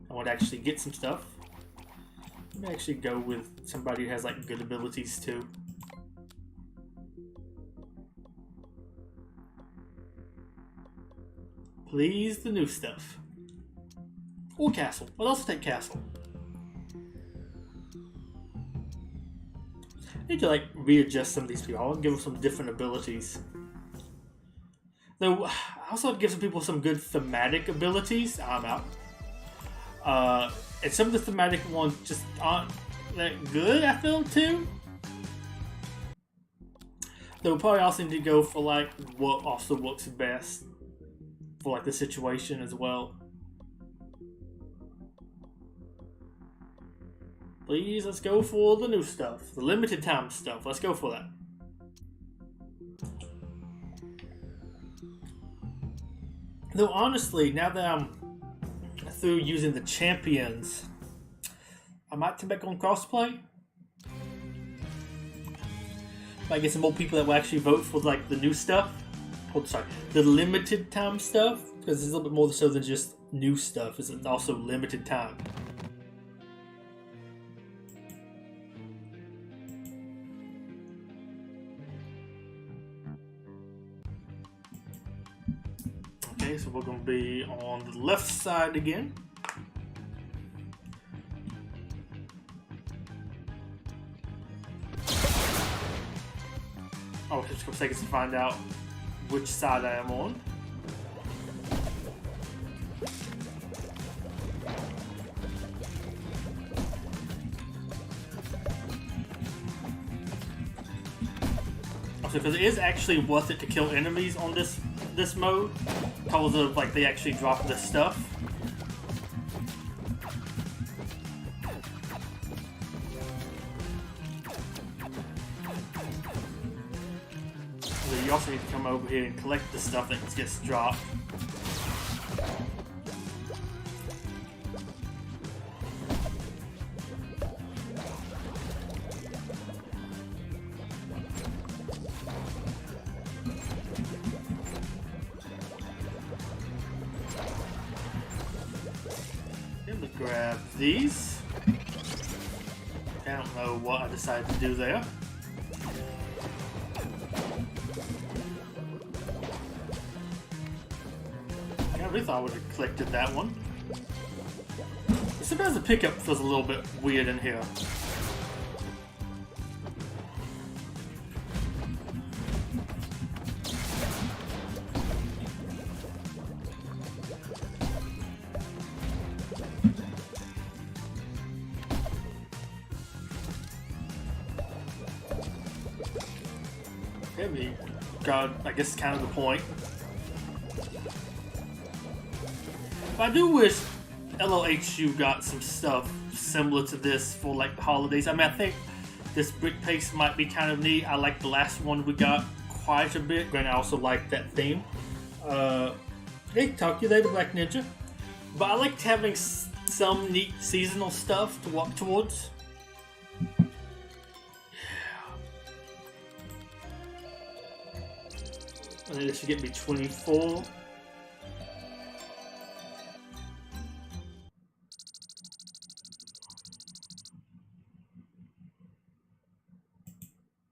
I want to actually get some stuff. Let me actually go with somebody who has like good abilities too. Please, the new stuff. Or castle. I'll also take castle. I need to like readjust some of these people. I want to give them some different abilities. Though I also give some people some good thematic abilities. I'm out. And some of the thematic ones just aren't that good, I feel too. Though we'll probably also need to go for like what also works best for like the situation as well. Please, let's go for the new stuff. The limited time stuff. Let's go for that. Though honestly, now that I'm through using the champions, I might turn back on crossplay. Might get some more people that will actually vote for like the new stuff. Oh, sorry, the limited time stuff, because it's a little bit more so than just new stuff. It's also limited time. Okay, so we're going to be on the left side again. Oh, it's going to take us to find out which side I am on. Also, because it is actually worth it to kill enemies on this mode, because of like they actually drop this stuff. You also need to come over here and collect the stuff that gets dropped. these. I don't know what I decided to do there. I really thought I would have collected that one. Sometimes the pickup feels a little bit weird in here. Okay, God, I guess kind of the point. But I do wish LOHU got some stuff similar to this for like the holidays. I mean, I think this brick paste might be kind of neat. I like the last one we got quite a bit. Granted, I also like that theme. Hey, talk to you later, Black Ninja. But I liked having some neat seasonal stuff to walk towards. And then this should get me 24.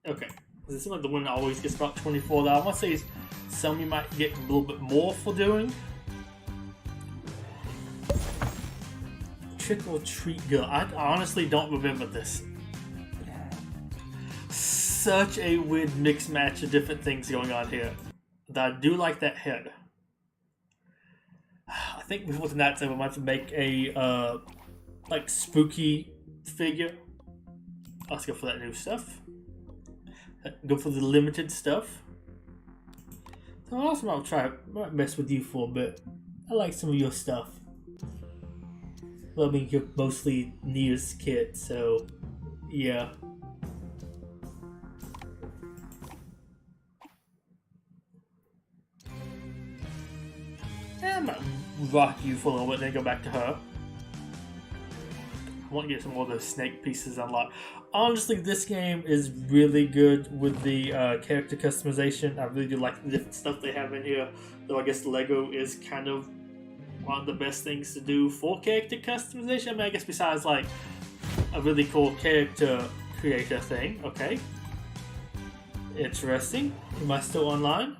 Okay, this is like the one that always gets about 24. Though I want to say some you might get a little bit more for doing. Trick or treat girl. I honestly don't remember this. Such a weird mixed match of different things going on here. But I do like that head. I think before tonight's over, I might have to make a like spooky figure. Let's go for that new stuff. Go for the limited stuff. So also I might mess with you for a bit. I like some of your stuff. Well, I mean, you're mostly Nia's kid, so yeah. I might rock you for a little bit, then go back to her. I want to get some more of those snake pieces unlocked. Honestly, this game is really good with the character customization. I really do like the different stuff they have in here. Though I guess Lego is kind of one of the best things to do for character customization. I mean, I guess besides like a really cool character creator thing. Okay. Interesting. Am I still online?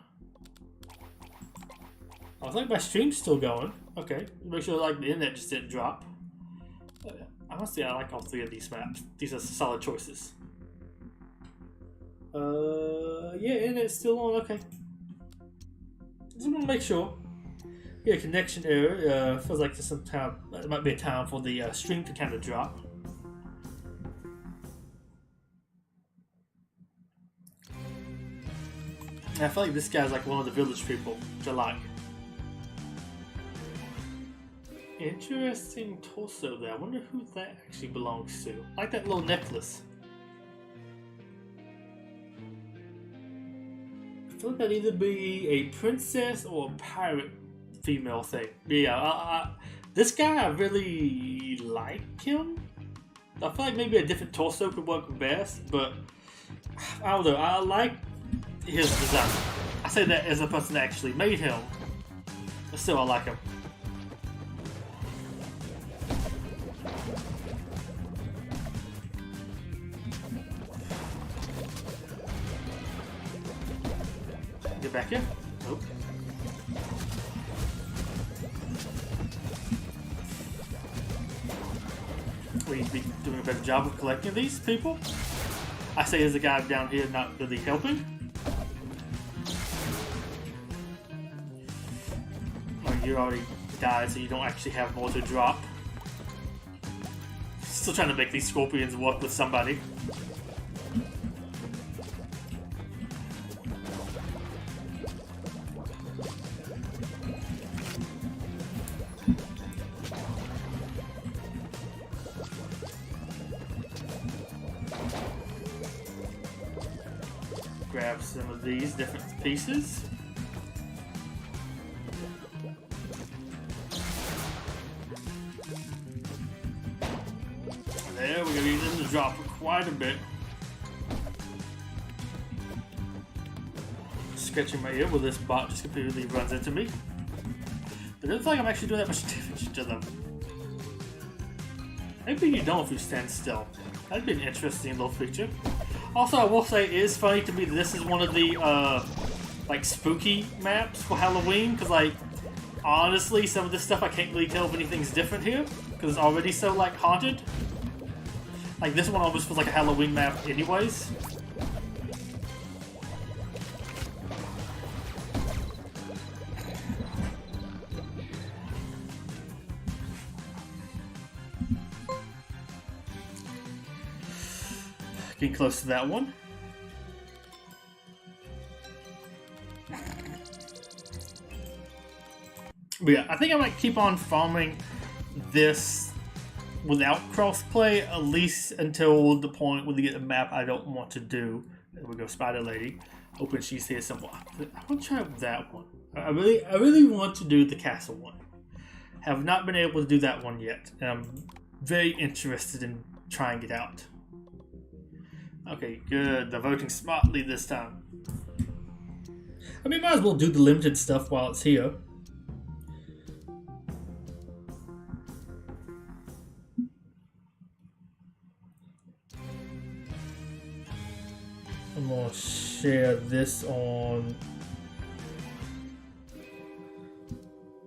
I was like, my stream's still going. Okay. Make sure like the internet just didn't drop. Honestly, I like all three of these maps. These are solid choices. Yeah, internet's still on. Okay. Just want to make sure. Yeah, connection error. Feels like there's some time. It might be a time for the stream to kind of drop. And I feel like this guy's like one of the village people, which I like. Interesting torso there. I wonder who that actually belongs to. I like that little necklace. I feel like that'd either be a princess or a pirate female thing. Yeah, this guy, I really like him. I feel like maybe a different torso could work best, but I don't know. I like his design. I say that as a person that actually made him, but still I like him. Get back here. Nope. We need to be doing a better job of collecting these people. I say there's a guy down here not really helping. Oh, you already died, so you don't actually have more to drop. Still trying to make these scorpions work with somebody. Grab some of these different pieces. There, we're going to need them to drop quite a bit. Scratching my ear with this bot just completely runs into me. But it doesn't feel like I'm actually doing that much damage to them. Maybe you don't if you stand still. That'd be an interesting little feature. Also, I will say it is funny to me that this is one of the like spooky maps for Halloween, because like honestly, some of this stuff I can't really tell if anything's different here because it's already so like haunted. Like this one almost feels like a Halloween map, anyways. Getting close to that one. But yeah, I think I might keep on farming this without crossplay, at least until the point where we get a map I don't want to do. There we go, Spider Lady. Hoping she's here somewhere. I want to try that one. I really want to do the castle one. Have not been able to do that one yet, and I'm very interested in trying it out. Okay, good. They're voting smartly this time. I mean, might as well do the limited stuff while it's here. I'm gonna share this on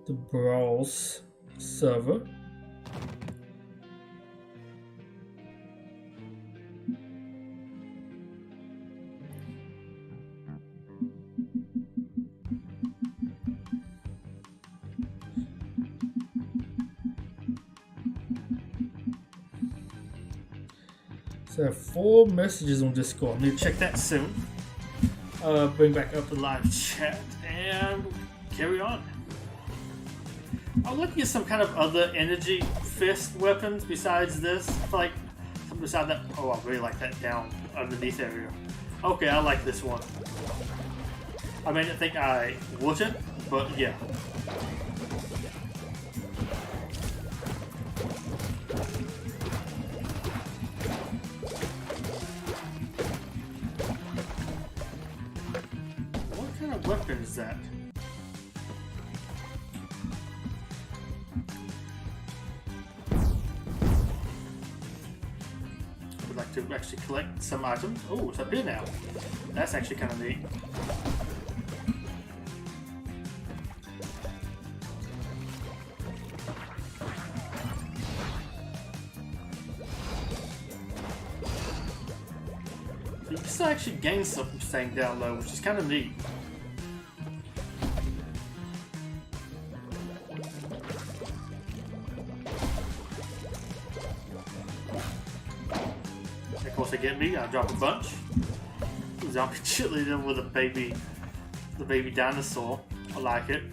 the Brawls server. So I have 4 messages on Discord. I need to check that soon. Bring back up the live chat and carry on. I'm looking at some kind of other energy fist weapons besides this. I feel like something beside that. Oh, I really like that down underneath area. Okay, I like this one. I mean, I think I wouldn't, but yeah. Weapon is that? I would like to actually collect some items. Oh, it's up here now. That's actually kind of neat. So you can still actually gain something staying down low, which is kind of neat. They get me, I drop a bunch. Zombie cheerleader with the baby dinosaur. I like it.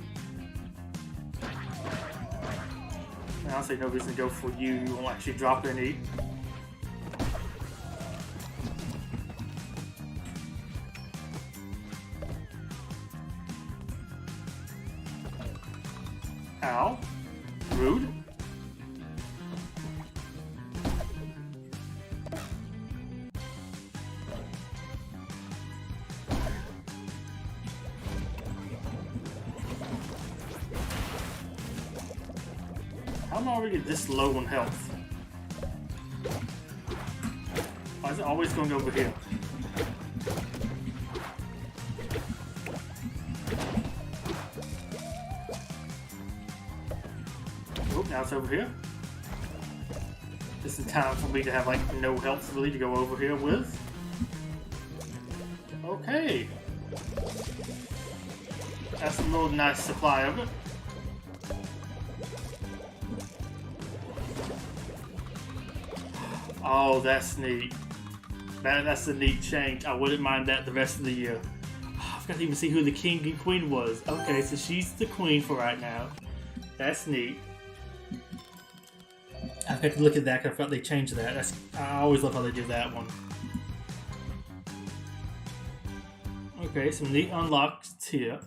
And I'll say no reason to go for you. You won't actually drop any. Ow. Rude. I'm already this low on health. Why is it always going over here? Oh, now it's over here. This is time for me to have like no health really to go over here with. Okay. That's a little nice supply of it. Oh, that's neat. That's a neat change. I wouldn't mind that the rest of the year. Oh, I forgot to even see who the king and queen was. Okay, so she's the queen for right now. That's neat. I have to look at that because I thought they changed that. I always love how they do that one. Okay, some neat unlocks here.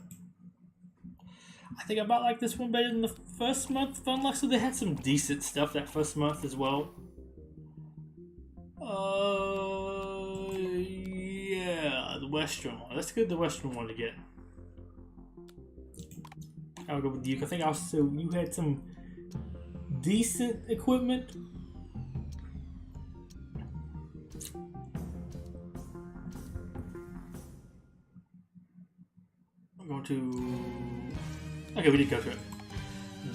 I think I about like this one better than the first month of unlocks, so they had some decent stuff that first month as well. Yeah, the Western one. Let's get the Western one again. I'll go with you. I think also you had some decent equipment. going to... Okay, we did go to it.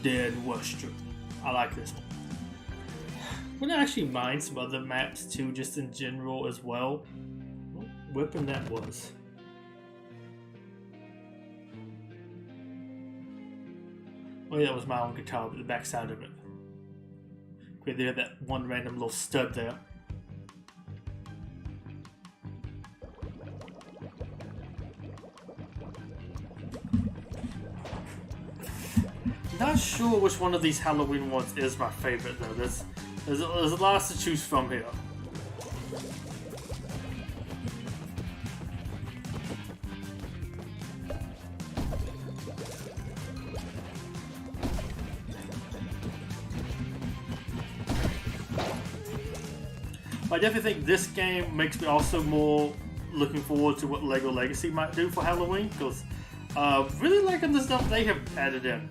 Dead Western. I like this one. Wouldn't actually mind some other maps too, just in general as well. What weapon that was? Oh yeah, that was my own guitar, but the backside of it. Okay, there, that one random little stud there. Not sure which one of these Halloween ones is my favorite though. There's a lot to choose from here. I definitely think this game makes me also more looking forward to what LEGO Legacy might do for Halloween, because really liking the stuff they have added in.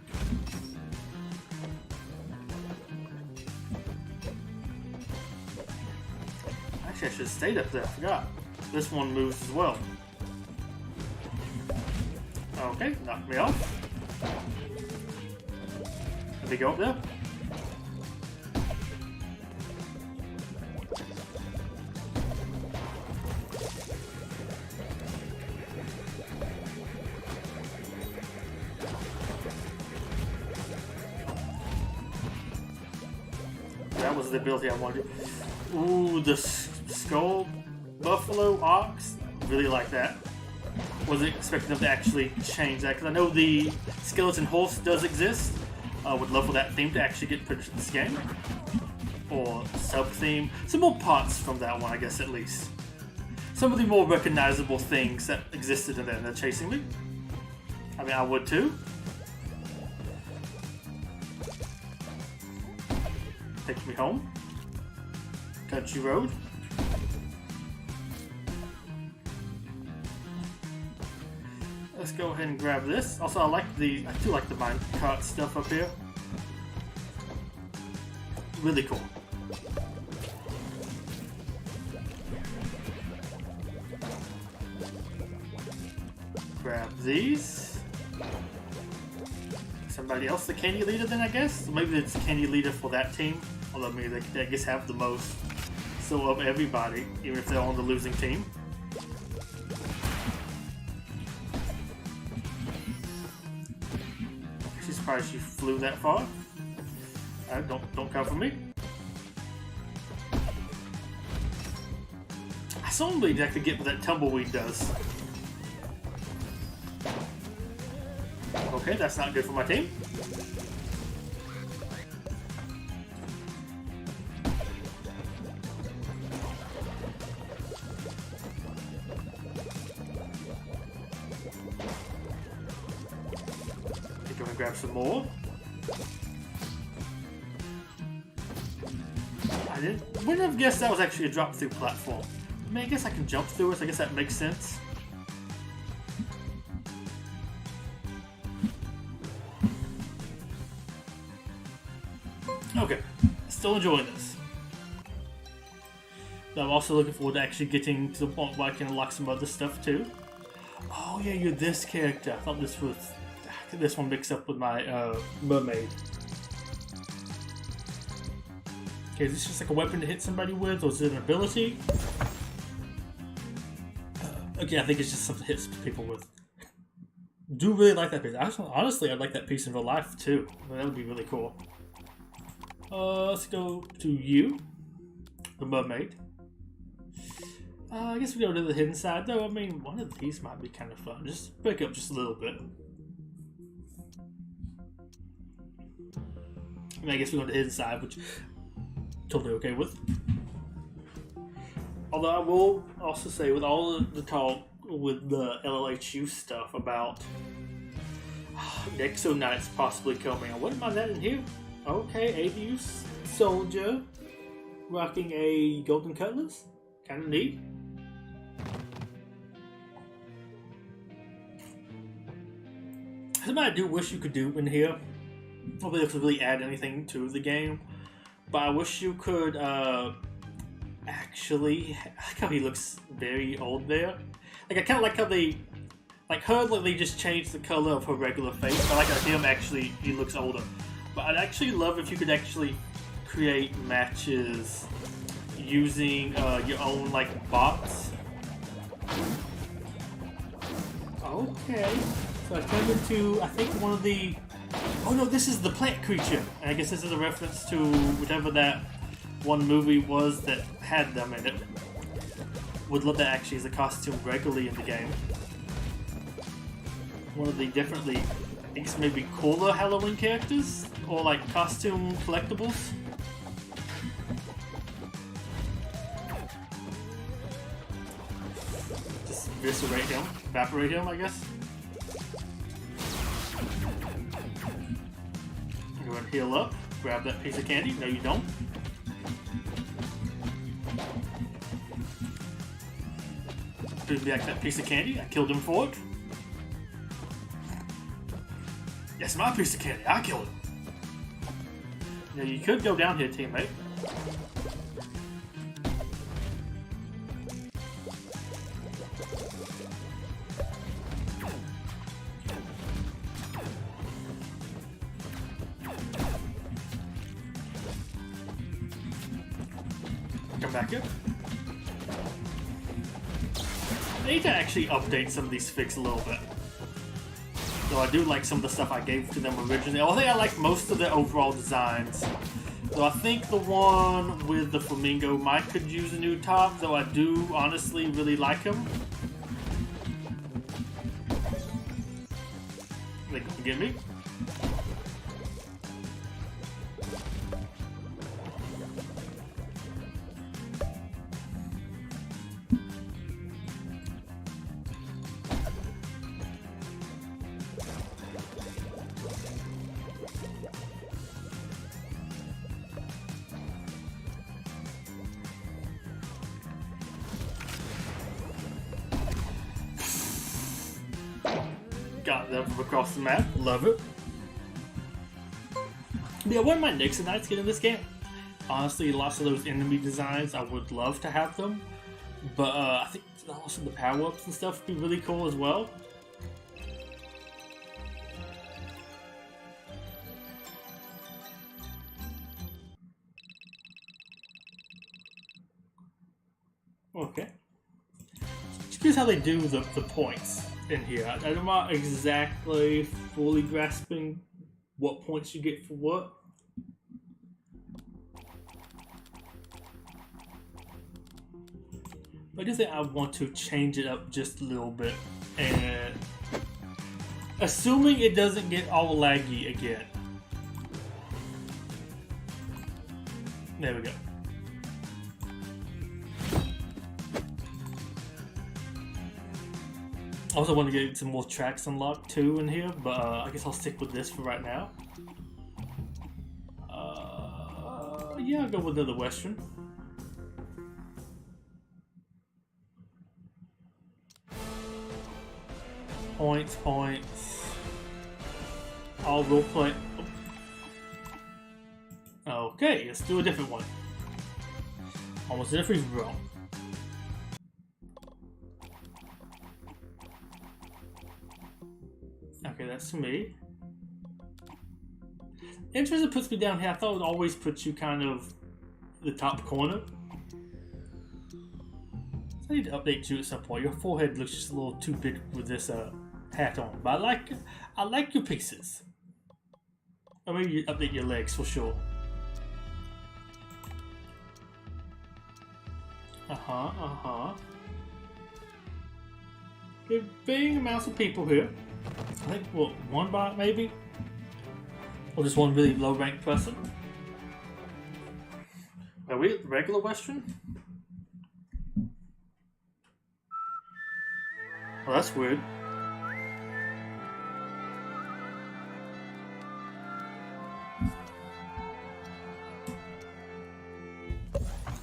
Actually, I should have stayed up there. I forgot. This one moves as well. Okay, knock me off. Let me go up there. That was the ability I wanted. Ooh, the skull buffalo ox. Really like that. Wasn't expecting them to actually change that, because I know the skeleton horse does exist. Would love for that theme to actually get put into this game, or sub theme. Some more parts from that one, I guess, at least. Some of the more recognizable things that existed in there. They're chasing me. I mean, I would too. Take me home. Country road. Let's go ahead and grab this. Also, I do like the minecart stuff up here. Really cool. Grab these. Somebody else the candy leader then, I guess? Maybe it's candy leader for that team. Although maybe they I guess have the most. So of everybody, even if they're on the losing team. Actually surprised you flew that far. Alright, don't come for me. I still don't exactly get what that tumbleweed does. Okay, that's not good for my team. Go and grab some more. I wouldn't have guessed that was actually a drop-through platform. I mean, I guess I can jump through it, so I guess that makes sense. Okay, still enjoying this. So I'm also looking forward to actually getting to the point where I can unlock some other stuff too. Oh yeah, you're this character. I thought this was... this one mixed up with my mermaid. Okay, is this just like a weapon to hit somebody with, or is it an ability? Okay, I think it's just something to hit people with. Do really like that piece. Honestly, I'd like that piece in real life too. That would be really cool. Let's go to you, the mermaid. I guess we go to the hidden side though. I mean, one of these might be kind of fun. Just break up just a little bit. I mean, I guess we go to the hidden side, which I'm totally okay with. Although I will also say, with all the talk with the LLHU stuff about Nexo Knights possibly coming, I wouldn't mind that in here. Okay, ADU soldier rocking a golden cutlass. Kind of neat. Something I do wish you could do in here. Nobody else really add anything to the game, but I wish you could actually. I like how he looks very old there. Like, I kind of like how they Like her, like, they just changed the color of her regular face. But like him, actually, he looks older. But I'd actually love if you could actually create matches using your own like bots. Okay. So I turned into, I think, one of the... Oh no, this is the plant creature. And I guess this is a reference to whatever that one movie was that had them in it. Would love that actually as a costume regularly in the game. One of the definitely, I guess maybe cooler Halloween characters? Or like costume collectibles? Just evaporate him, I guess. Go ahead and heal up. Grab that piece of candy. No, you don't. Give me back that piece of candy. I killed him for it. Yes, my piece of candy. I killed him. Now you could go down here, teammate. Come back here. I need to actually update some of these figs a little bit. Though I do like some of the stuff I gave to them originally. I think I like most of the overall designs. So I think the one with the flamingo might could use a new top, though I do honestly really like him. They can get me. Got them from across the map. Love it. Yeah, I wouldn't mind Nixon Knights getting this game. Honestly, lots of those enemy designs, I would love to have them. But I think also the power-ups and stuff would be really cool as well. Okay. Here's how they do the points in here. I'm not exactly fully grasping what points you get for what. But I do think I want to change it up just a little bit. And assuming it doesn't get all laggy again. There we go. I also want to get some more tracks unlocked too in here, but I guess I'll stick with this for right now. Yeah, I'll go with another Western. Points. I'll roleplay. Okay, let's do a different one. Almost a different roll. Okay, that's me. Interesting puts me down here. I thought it would always put you kind of the top corner. So I need to update you at some point. Your forehead looks just a little too big with this hat on. But I like your pieces. Or maybe you update your legs for sure. There big amounts of people here. I think, what, one bot maybe? Or just one really low ranked person? Are we regular Western? Well, that's weird.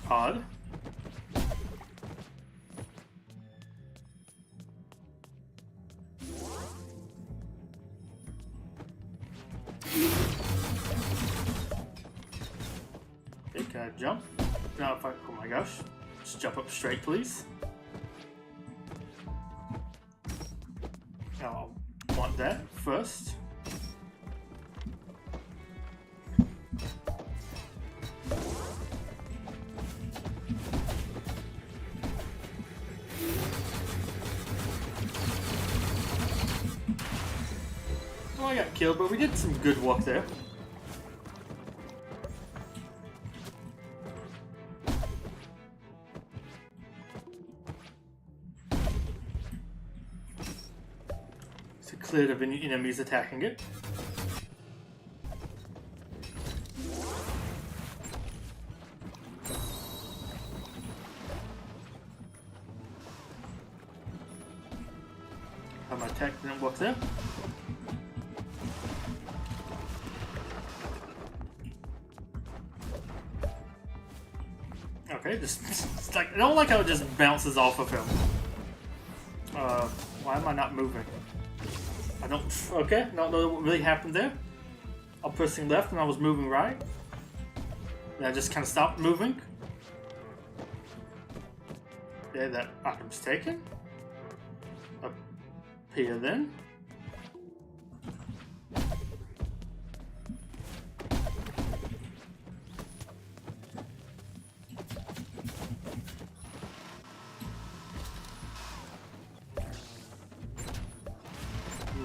Odd. Okay, can I jump? No, if I, oh my gosh. Just jump up straight, please. I'll want that first. Oh, I got killed, but we did some good work there. So cleared of any enemies attacking it. How my attack didn't work there. Okay, just like I don't like how it just bounces off of him. Why am I not moving? I don't. Okay, don't know what really happened there. I'm pressing left and I was moving right. And I just kind of stopped moving. Okay, that item's taken. Up here then.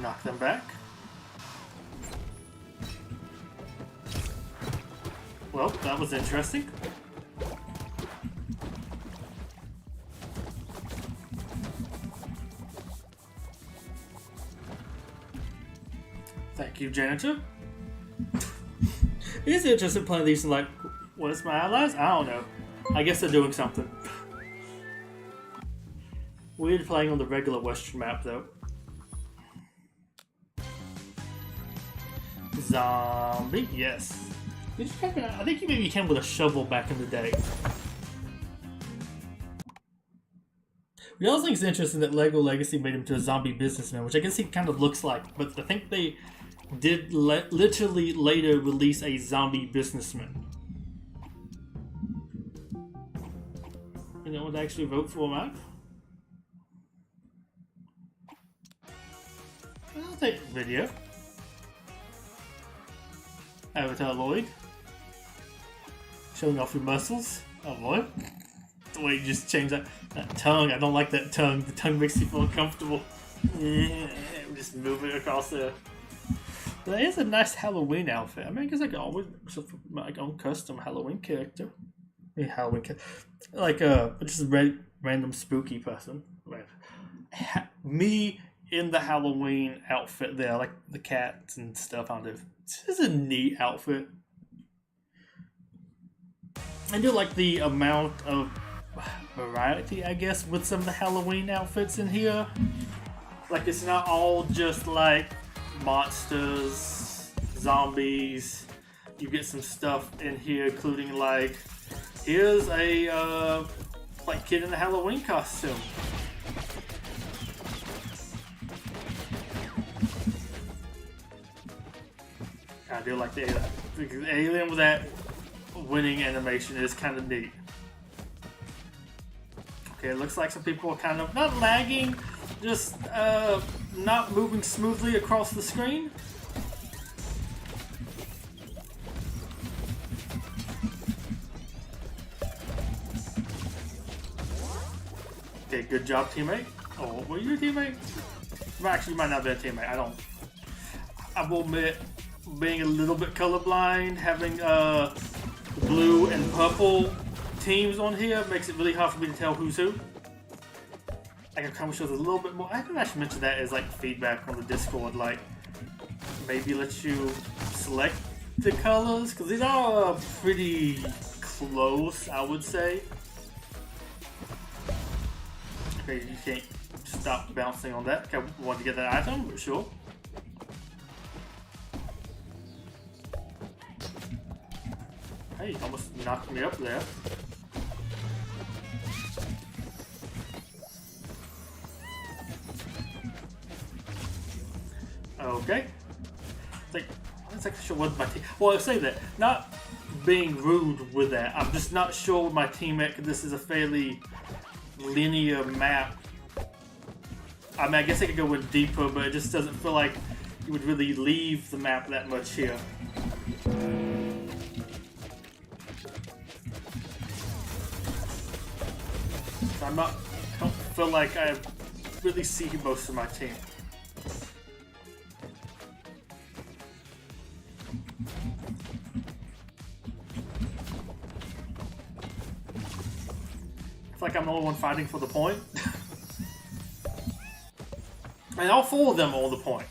Knock them back. Well, that was interesting. Thank you, janitor. It is interesting playing these and like, what's my allies? I don't know. I guess they're doing something. Weird playing on the regular Western map though. Zombie, yes. Did you check it out? I think you maybe came with a shovel back in the day. We also think it's interesting that LEGO Legacy made him to a zombie businessman, which I guess he kind of looks like, but I think they did literally later release a zombie businessman. You know what to actually vote for, Mike? I'll take the video. Avatar Lloyd. Showing off your muscles. Oh boy. The way you just changed that tongue. I don't like that tongue. The tongue makes me feel uncomfortable. Just move it across there. But that is a nice Halloween outfit. I mean, I guess I could always my own custom Halloween character. Halloween character. Like just a random spooky person. Me in the Halloween outfit there, like the cats and stuff. I don't know. This is a neat outfit. I do like the amount of variety, I guess, with some of the Halloween outfits in here. Like, it's not all just like monsters, zombies. You get some stuff in here, including like, here's a like kid in a Halloween costume. I do like the alien with that winning animation is kind of neat. Okay, it looks like some people are kind of not lagging, just not moving smoothly across the screen. Okay, good job, teammate. Oh, were you a teammate? Well, actually, you might not be a teammate. I will admit, being a little bit colorblind, having blue and purple teams on here makes it really hard for me to tell who's who. I can come show a little bit more. I can actually mention that as like feedback on the Discord, like maybe let you select the colors, because these are pretty close, I would say. Okay, you can't stop bouncing on that. Okay, want to get that item? Sure. Hey, you almost knocked me up there. Okay. I'm not sure what my team. Well, I'll say that. Not being rude with that. I'm just not sure with my teammate. This is a fairly linear map. I mean, I guess I could go in deeper, but it just doesn't feel like you would really leave the map that much here. I don't feel like I really see most of my team. I feel like I'm the only one fighting for the point. And all four of them are on the point.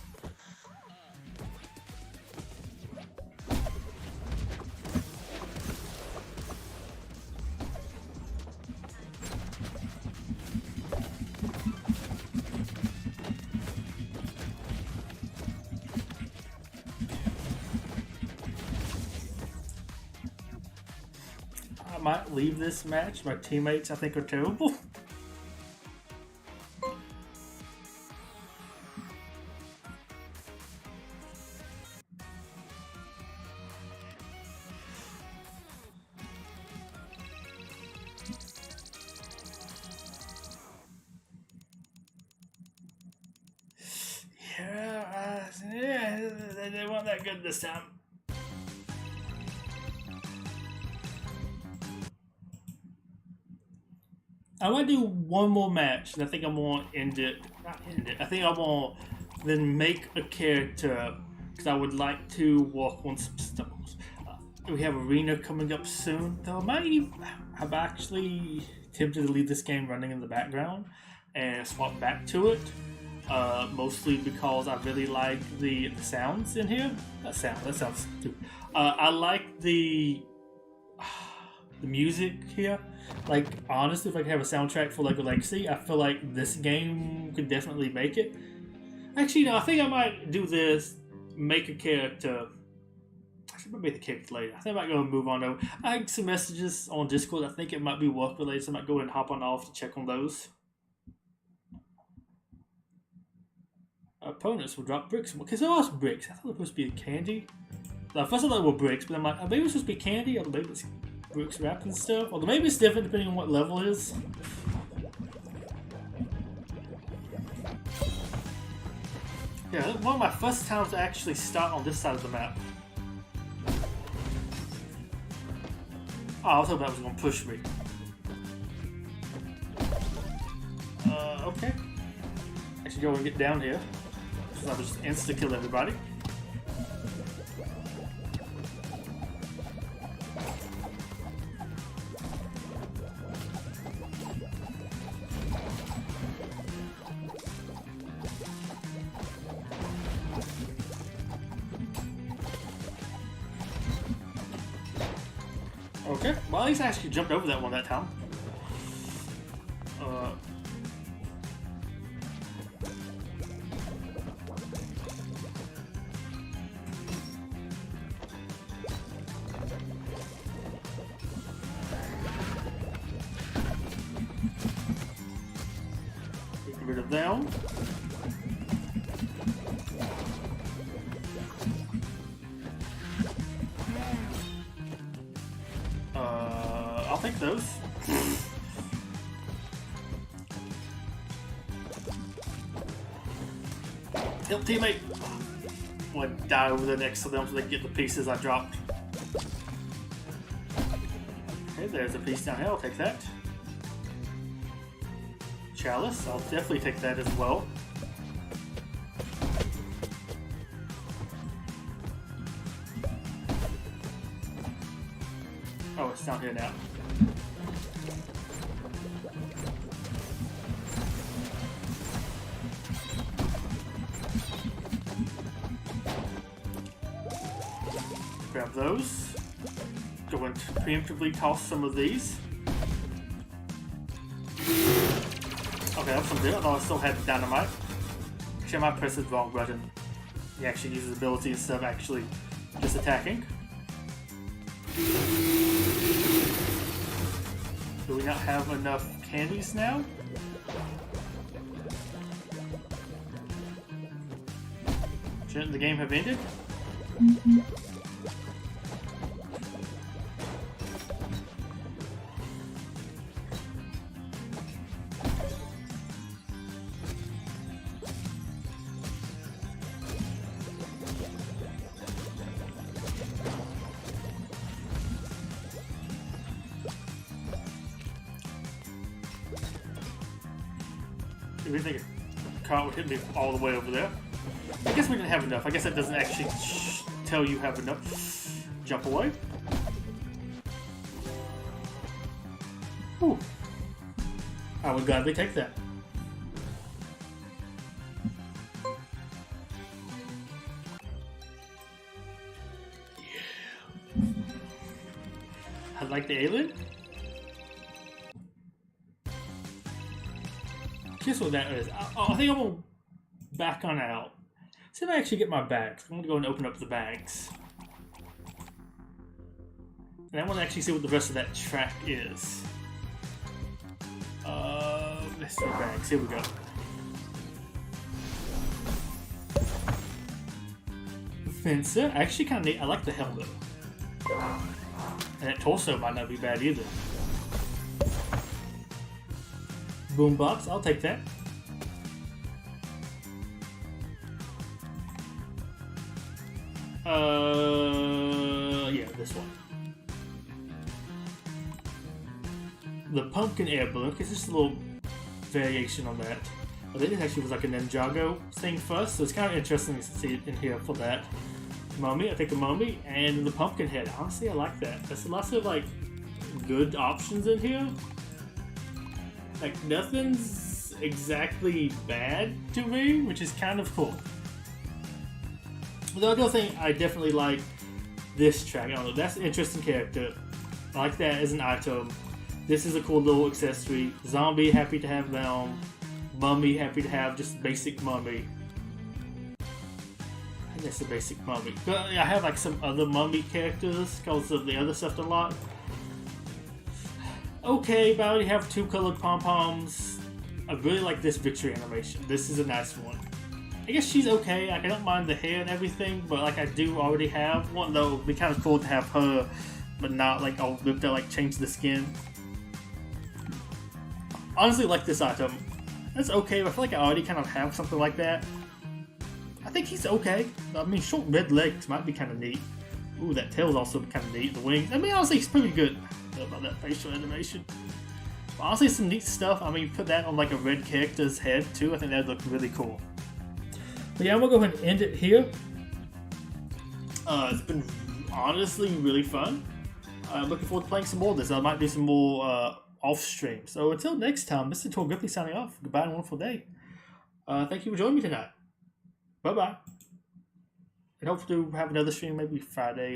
I might leave this match. My teammates, I think, are terrible. Yeah, they weren't that good this time. I want to do one more match, and I think I'm going to end it. Not end it. I think I'm going to then make a character, because I would like to work on some stuff. We have Arena coming up soon, though I've actually attempted to leave this game running in the background and swap back to it. Mostly because I really like the sounds in here. That sounds stupid. I like the music here. Like, honestly, if I could have a soundtrack for like a Legacy, I feel like this game could definitely make it. Actually, no, I think I might do this, make a character. I might make the character later. I think I might go and move on over. I had some messages on Discord. I think it might be work related, so I might go and hop on off to check on those. Opponents will drop bricks. Okay, so I lost bricks. I thought it was supposed to be a candy. First I thought it were bricks, but I'm like, maybe it's supposed to be candy, or maybe it's bricks wrapped and stuff. Or maybe it's different depending on what level it is. Yeah, one of my first times to actually start on this side of the map. Oh, I was hoping that was going to push me. Okay. Actually go and get down here. So I'll just insta-kill everybody. Okay, well at least I actually jumped over that one that time. Get rid of them. I'll take those. Help teammate! I'm gonna die over there next to them so they can get the pieces I dropped. Okay, there's a piece down here, I'll take that. Chalice, I'll definitely take that as well. Oh, it's down here now. Grab those. Go and preemptively toss some of these. Okay, that's some good. I thought I still had dynamite. Actually, I might press the wrong button. He actually uses ability instead of actually just attacking. Do we not have enough candies now? Shouldn't the game have ended? We think a car would hit me all the way over there. I guess we didn't have enough. I guess that doesn't actually tell you have enough. Jump away. Whew. I would gladly take that. Yeah. I like the alien. Guess what that is. I think I'm gonna back on out. See if I actually get my bags. I'm gonna go and open up the bags. And I want to actually see what the rest of that track is. Mystery bags. Here we go. Fencer. Actually, kind of neat. I like the helmet. And that torso might not be bad either. Boombox. I'll take that. Yeah, this one. The pumpkin air balloon, because it's just a little variation on that. I think it actually was like a Ninjago thing first, so it's kind of interesting to see it in here for that. Mummy, I take the mummy, and the pumpkin head. Honestly, I like that. There's lots of like good options in here. Like nothing's exactly bad to me, which is kind of cool. Though I do think I definitely like this track. I don't know, that's an interesting character. I like that as an item. This is a cool little accessory. Zombie, happy to have them. Mummy, happy to have just basic mummy. I think that's a basic mummy. But I have like some other mummy characters because of the other stuff a lot. Okay, but I already have two colored pom-poms. I really like this victory animation. This is a nice one. I guess she's okay. Like, I don't mind the hair and everything, but like I do already have one. Though it'd be kind of cool to have her, but not like all whipped out, like change the skin. Honestly, like this item. That's okay, but I feel like I already kind of have something like that. I think he's okay. I mean, short red legs might be kind of neat. Ooh, that tail's also kind of neat. The wings. I mean, honestly, he's pretty good. I don't know about that facial animation. But honestly, some neat stuff. I mean, put that on like a red character's head too. I think that'd look really cool. But yeah, I'm gonna go ahead and end it here. It's been honestly really fun. I'm looking forward to playing some more of this. I might do some more off stream. So until next time, Mr. Betuor Gripley signing off. Goodbye and a wonderful day. Thank you for joining me tonight. Bye bye. And hopefully we'll have another stream maybe Friday.